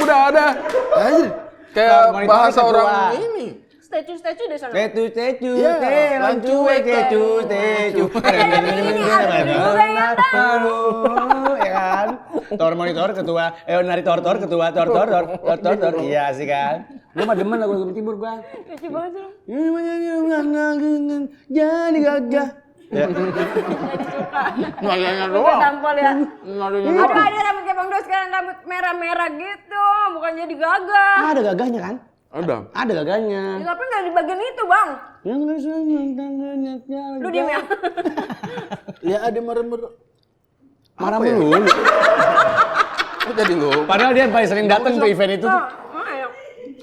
Ada. Kayak bahasa orang ini. Statue deh sana. Tecu, Iya, telan cuek, tecu. Ya kan? Tor monitor ketua, nari tor ketua, tor. Iya sih kan. Gua mah demen lagu timur gua. Lucu banget sih. Jadi gagah. Ya. Ngadanya doang. Tampol ya. Ngadanya Aduh, doang. ada rambut kayak Bang Do sekarang rambut merah-merah gitu. Bukan jadi gagah. Ada gagahnya kan? Ada gagahnya. Ya, tapi nggak di bagian itu, Bang. Lu diem ya. Ya ada merem-merem. Marah Apa ya? mulu. Kok jadi lu? Padahal dia paling sering datang ke event itu. Ayo.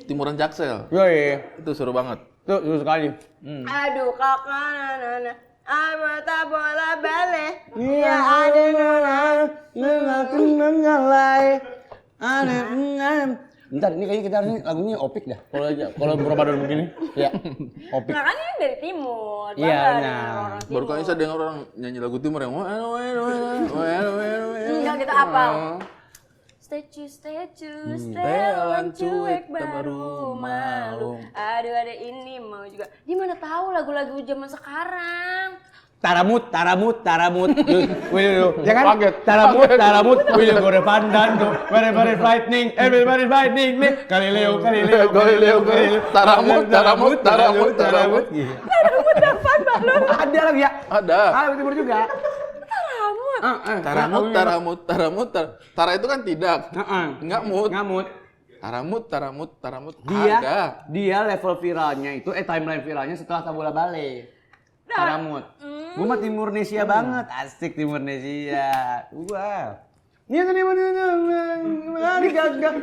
Timuran Jaksel. Yoi. Itu seru banget. Tuh, seru sekali. Aduh, kakak nana. Apa tak bola balik. Ya ada nana, nyalai. Bentar, ini kayaknya kita harusnya lagunya Opik dah. Kalau Ramadan begini, ya Opik. Nah kan ini dari timur. Iya, Bangga benar. dengan orang timur. Baru kali saya dengar orang nyanyi lagu timur yang Enggak kita apal. Statue, setelan cuek baru malu. Aduh ada ini mau juga. Gimana tahu lagu-lagu zaman sekarang? Taramut. Wih, ya kan? Kaget. Taramut. Wih, gue pandan tuh. Very frightening. Everybody frightening. Galileo. Taramut. Taramut apaan Balon? Ada lagi ya? Ada. Timur juga. Taramut. Taramut. Tara itu kan tidak. Enggak mut. Ngamut. Taramut. Ada. Dia level viralnya itu, timeline viralnya setelah Tabola Bale. Taramut. Gue mah Timurnesia banget, asik Timurnesia. Wah. Ini kan ini gagah.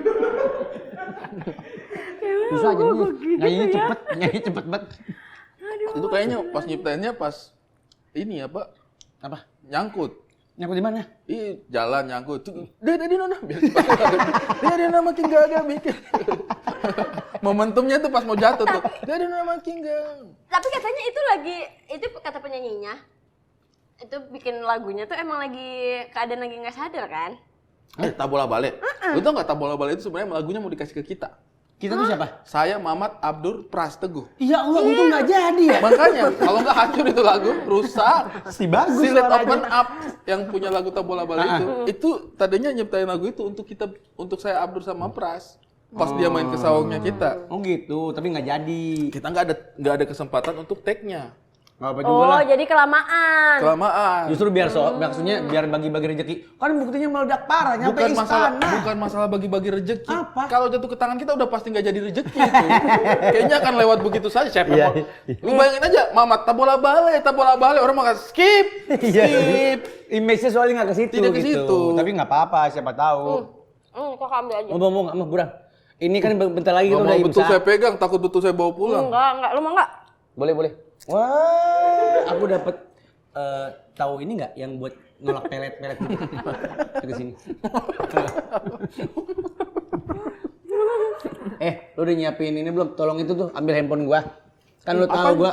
Susah aja nih. Nyanyi cepet banget. Itu kayaknya pas nyiptainnya pas ini apa? Nyangkut. Nyangkut di mana? Ih, jalan nyangkut. Dia nona biasa. Dia makin gagah bikin. Momentumnya tuh pas mau jatuh tuh. Dia makin gagah. Tapi katanya itu kata penyanyinya. Itu bikin lagunya tuh emang lagi keadaan lagi nggak sadar kan? Tabola Bale. Lu tau nggak Tabola Bale itu sebenarnya lagunya mau dikasih ke kita? Kita tuh siapa? Saya Mamat Abdur Prasteguh. Iya Allah, untung nggak jadi ya. Makanya kalau nggak hancur itu lagu, rusak. Si bagus Si Let suaranya. Open Up yang punya lagu Tabola Bale itu tadinya nyiptain lagu itu untuk saya Abdur sama Pras. Pas dia main ke sawungnya kita. Oh gitu, tapi nggak jadi. Kita nggak ada kesempatan untuk take-nya. Nggak apa juga lah. Oh, jadi kelamaan. Kelamaan. Justru maksudnya biar bagi-bagi rezeki. Kan buktinya meledak parah nyampe Bukan masalah bagi-bagi rezeki. Apa? Kalau jatuh ke tangan kita udah pasti nggak jadi rezeki itu. Kayaknya akan lewat begitu saja. Siapa Iya. Lu bayangin aja, Mamat Tabola Bale orang makan skip. Image-nya soalnya nggak ke situ Tidak ke gitu. situ. Tapi nggak apa-apa, siapa tahu. Kok ambil aja. Ngomong sama Burang. Ini kan bentar lagi kita Nggak udah mau betul imsak. saya pegang, takut betul saya bawa pulang. Enggak. Lu mau enggak? Boleh. Wah, aku dapat tahu ini nggak yang buat nolak pelet-pelet gitu. Ke sini. Lu udah nyiapin ini belum? Tolong itu tuh ambil handphone gua. Kan lu tahu gua.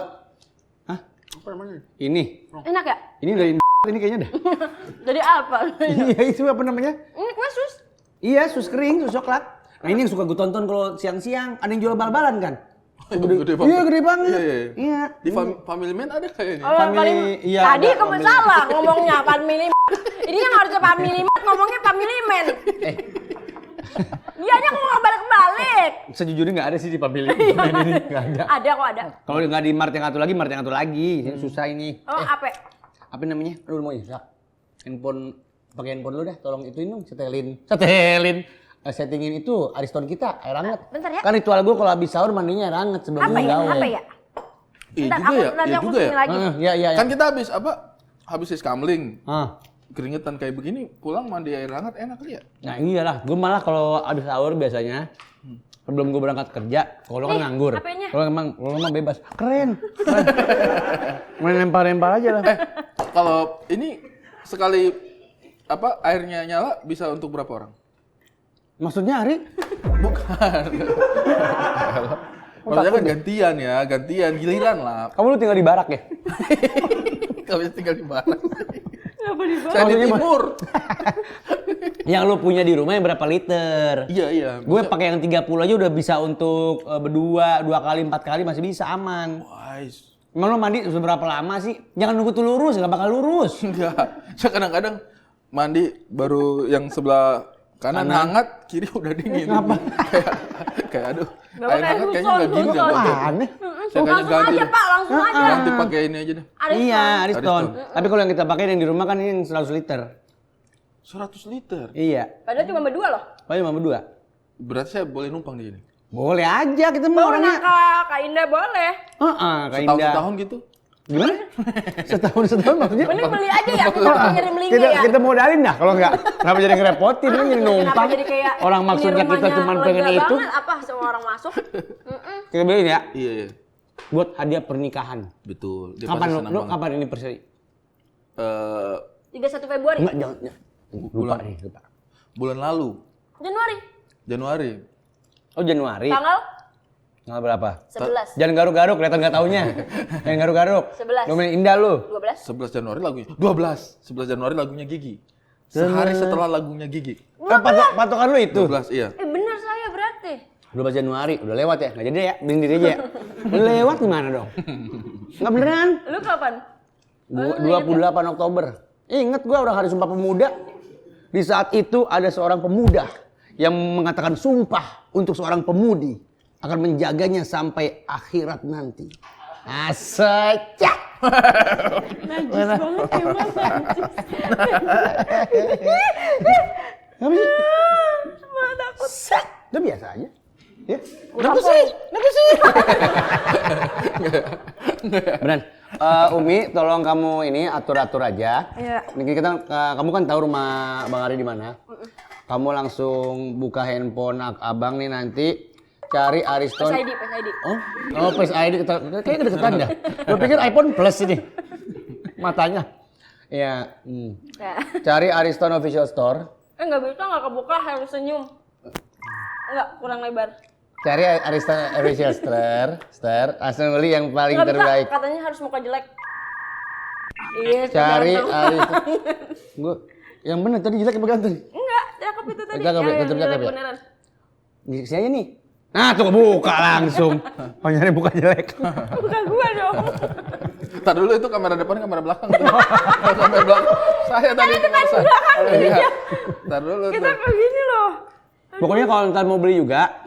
Hah? Apa namanya? Ini. Enak ya? Ini dari ini kayaknya dah. Jadi apa? Iya, itu apa namanya? Ini kue sus. Iya, sus kering, sus coklat. Nah, ini yang suka gue tonton kalau siang-siang. Ada yang jual bal-balan kan? Gede banget. Iya, gede banget. Iya. Di Family Man ada kayaknya. Oh, iya, tadi ada kamu salah ngomongnya Family. Ini yang harusnya Family ngomongnya Family Man. Dianya ngomong balik-balik. Sejujurnya nggak ada sih di Family Man ini, nggak ada. Ada kok ada. Kalau nggak di Mart yang satu lagi. Ini susah ini. Oh, apa? Apa namanya? Aduh, mau imsak. Pakai handphone lu dah, tolong ituin dong, setelin. Settingin itu Ariston kita, air hangat. Bentar ya. Kan ritual gue kalau habis sahur mandinya air hangat sebelum Apa ya? gawe. Apa ya? Iya Bentar, juga ya. nanti Iya aku juga ya. kesini lagi. Iya. Kan kita habis Habis iskamling. keringetan kayak begini, pulang mandi air hangat enak ya? Nah iyalah, gue malah kalau habis sahur biasanya sebelum gue berangkat kerja, kalau kan nganggur. HP-nya. Kalau emang bebas. Keren. Main lempar-lempar aja lah. Kalau ini sekali airnya nyala bisa untuk berapa orang? Maksudnya Ari? Bukan. Maksudnya kan gantian, giliran lah. Kamu lu tinggal di barak ya? Gak bisa tinggal di barat. Kenapa di bawah? Saya di timur. Yang lu punya di rumah yang berapa liter? Iya. Gue pakai yang 30 aja udah bisa untuk berdua, 2 kali, 4 kali masih bisa aman. Wise. Emang lu mandi seberapa lama sih? Jangan nunggu tuh lurus, gak bakal lurus. Enggak. Saya kadang-kadang mandi baru yang sebelah kanan hangat, kiri udah dingin. Ngapa? kayak aduh. Nggak Air pakai hangat kayaknya Huson, nggak gini Huson. nggak Aneh. Saya kayaknya Langsung ganti aja deh. Pak, langsung aja. Ganti pakai ini aja deh. Ariston. Iya, Ariston. Ariston. Tapi kalau yang kita pakai yang di rumah kan ini yang 100 liter. 100 liter. Iya. Padahal cuma berdua loh. Paling cuma berdua. Berarti saya boleh numpang di sini. Boleh aja kita mau Bawa orangnya. Kak Indah boleh. Kak Indah. Setahun gitu. Gimana? setahun maksudnya? Mending beli aja ya, aku mau ngirim linknya ya. Kita modalin dah kalau enggak. Kenapa jadi ngerepotin kan jadi numpang. Kenapa jadi kayak Orang ini maksudnya kita rumahnya cuma lega pengen itu. banget, apa semua orang masuk? Kita beliin ya. Iya. Buat hadiah pernikahan. Betul. Dia Kapan pasti lu? senang Lu banget. kapan ini persi? 31 Februari. Enggak, jangan. Lupa nih, lupa. Bulan lalu. Januari. Oh, Januari. Tanggal berapa? 11. Jangan garuk-garuk, kelihatan nggak taunya. Jangan garuk-garuk. 11. Lu main indah lu. 12. 11 Januari lagunya. 12. 11 Januari lagunya Gigi. Sehari setelah lagunya Gigi. Patokan lu itu. 12, iya. Bener saya berarti. 12 Januari, udah lewat ya? Nggak jadi ya? Beliin diri aja ya? Udah lewat gimana dong? Nggak beneran? Lu kapan? 28 Oktober. Ingat gua orang Hari Sumpah Pemuda. Di saat itu ada seorang pemuda yang mengatakan sumpah untuk seorang pemudi akan menjaganya sampai akhirat nanti. Asik. Najis banget emang najis. Apa sih? Malah takut. Udah biasa aja. Ya. Kenapa sih? Beneran. Umi, tolong kamu ini atur-atur aja. Iya. Ini kamu kan tahu rumah Bang Ari di mana? Kamu langsung buka handphone abang nih nanti cari Ariston. Face ID. Oh, Face ID kayaknya kedeketan dah. Gue pikir iPhone Plus ini. Matanya. Ya. Ya. Cari Ariston Official Store. Nggak bisa, nggak kebuka, harus senyum. Nggak, kurang lebar. Cari Ariston Official Store. Langsung beli yang paling Nggak terbaik. bisa, katanya harus muka jelek. Iya, Cari ganteng. Ariston. Gue yang bener tadi jelek apa ganteng? Enggak, cakep itu tadi. Cakep ya, yang tetep jelek cakep ya? beneran. Di sini nih. Nah, tuh buka langsung. Oh, nyari buka jelek. Bukan gua dong. Ntar dulu itu kamera depan, kamera belakang. Kamera belakang. Saya tadi kamera saya. Iya. Ntar dulu Kita tuh. kayak gini loh. Pokoknya kalau ntar mau beli juga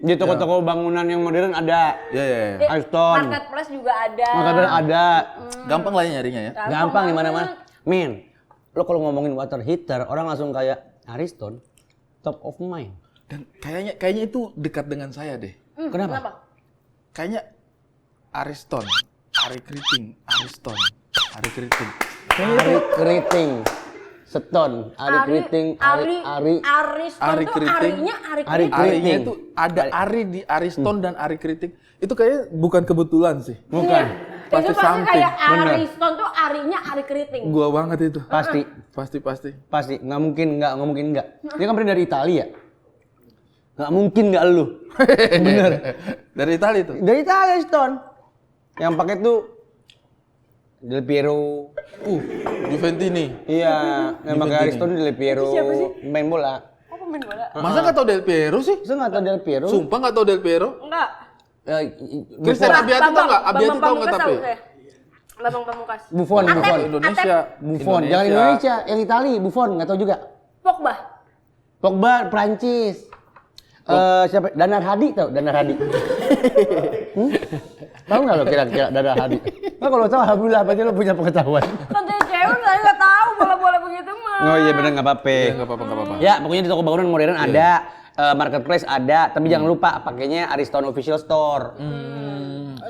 di toko-toko bangunan yang modern ada. Iya. Ariston. Marketplace juga ada. Marketplace ada. Gampang lah ya nyarinya ya. Gampang di mana-mana. Men, lo kalau ngomongin water heater, orang langsung kayak Ariston, top of mind. Dan kayaknya itu dekat dengan saya deh. Kenapa? Kayaknya Ariston, Ari Keriting, Ariston, Ari Keriting. Ari Keriting, Seton, Ari Keriting, Ariston Ari tuh Keriting. Arinya Ari Ari Keriting. Keriting. Arinya itu ada Ari di Ariston dan Ari Keriting. Itu kayaknya bukan kebetulan sih. Bukan. Pasti Itu pasti something. kayak Bener. Ariston tuh Arinya Ari Keriting. Gua banget itu. Pasti. Pasti. Nggak mungkin nggak. Dia kan dari Italia. Nggak mungkin nggak lu. Bener. Dari Italia itu. Dari Italia Ariston. Yang pakai tuh Del Piero. Juventini. Iya, yang pakai Ariston Del Piero. Itu siapa sih? Main bola. Oh, pemain bola? Masa nggak tahu Del Piero sih? Saya nggak tahu Del Piero. Sumpah nggak tahu Del Piero. Enggak. Christian Abiati tahu nggak? Abiati tahu nggak tapi? Bambang Pamungkas. Buffon. Indonesia. Buffon. Jangan Indonesia, yang Itali. Buffon, nggak tahu juga. Pogba, Prancis. Siapa? Danar Hadi tahu? Danar Hadi. Tahu nggak lo kira-kira Danar Hadi? Nah, kalau tahu alhamdulillah berarti lo punya pengetahuan. Kan saya cewek, saya nggak tahu bola-bola begitu mah. Oh iya benar nggak apa-apa. Nggak apa-apa. Ya pokoknya di toko bangunan modern ada, marketplace ada, tapi jangan lupa pakainya Ariston Official Store.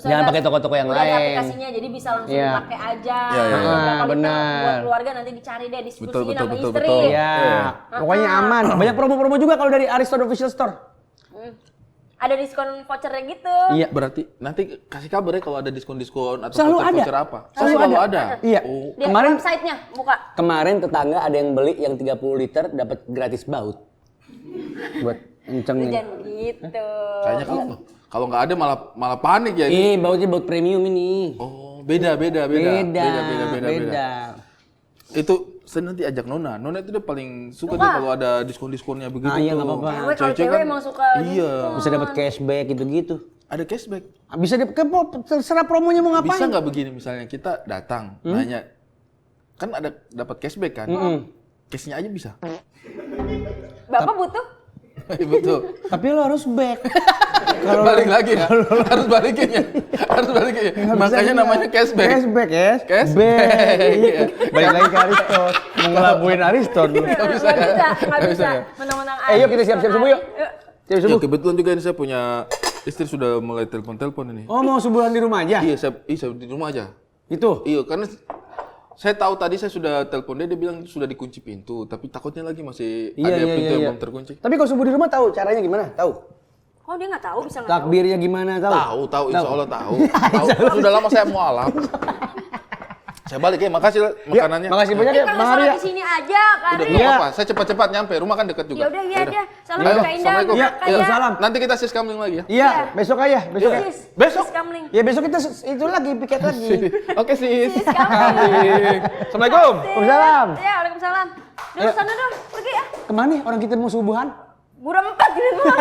Maksudnya Jangan pakai toko-toko yang udah ada lain. aplikasinya, jadi bisa langsung Iya. dipakai aja. Iya, iya, iya. Berapa liter Benar. buat keluarga nanti dicari deh, diskusiin Betul, sama betul, istri. betul. Iya, Iya. pokoknya aman. Banyak promo-promo juga kalau dari Ariston Official Store. Ada diskon vouchernya gitu. Iya. Berarti nanti kasih kabar ya kalau ada diskon-diskon atau Selalu ada. voucher apa. Selalu Selalu ada. ada. Iya. Oh. Dia Kemarin- website-nya buka. Kemarin tetangga ada yang beli yang 30 liter dapat gratis baut. Buat kencengin. Jangan begitu. Kayaknya kalau nggak ada malah panik ya. Ih, bautnya baut premium ini. Oh, beda. Beda. Itu saya nanti ajak Nona. Nona itu dia paling suka dia kalau ada diskon-diskonnya begitu. Ah, iya, tuh. nggak apa-apa. Cewek kalau cewek emang suka Iya. Bisa dapat cashback gitu-gitu. Ada cashback. Bisa terserah promonya mau ngapain. Bisa nggak begini misalnya kita datang nanya, kan ada dapat cashback kan? Cashnya aja bisa. Bapak butuh? Iya, betul. Tapi lo harus back. Kalau Balik lagi ya. Harus balikin ya. Harus balikin ya. Makanya namanya cashback. Cashback ya. Cashback. Iya. Balik lagi ke Ariston. Mau ngelabuin Ariston. Nggak bisa ya? nggak Nggak bisa. bisa ya? Menang-menang Yuk kita siap-siap subuh yuk. Siap Ya, subuh. kebetulan juga ini saya punya istri sudah mulai telepon-telepon ini. Oh, mau subuhan di rumah aja? Iya, saya di rumah aja. Itu? Iya, karena saya tahu tadi saya sudah telepon dia bilang sudah dikunci pintu, tapi takutnya lagi masih ada pintu yang belum terkunci. Tapi kalau subuh di rumah tahu caranya gimana? Tahu? Oh dia nggak tahu, bisa nggak tahu. Takbirnya gimana tahu? Tahu, insya Allah tahu. Sudah lama saya mualaf. Saya balik ya, makasih makanannya. Makasih banyak Ini ya, kalau Bang sholat Arya. di sini aja, Kak Udah, Ari. nggak apa-apa. Saya cepat-cepat nyampe, rumah kan dekat juga. Ya udah, iya Yaudah. dia. Salam Ayo, buat Kak Indah. Assalamualaikum. Kak Iya, Indah. salam. Nanti kita sis kamling lagi ya. Iya, besok aja, besok ya. Sis, Besok? sis kamling. Ya besok kita itu lagi piket lagi. Oke sis. Sis kamling. Assalamualaikum. Waalaikumsalam. Ya, waalaikumsalam. Dulu sana dong, pergi ya. Kemana nih orang kita mau subuhan? Buram 4 gini doang.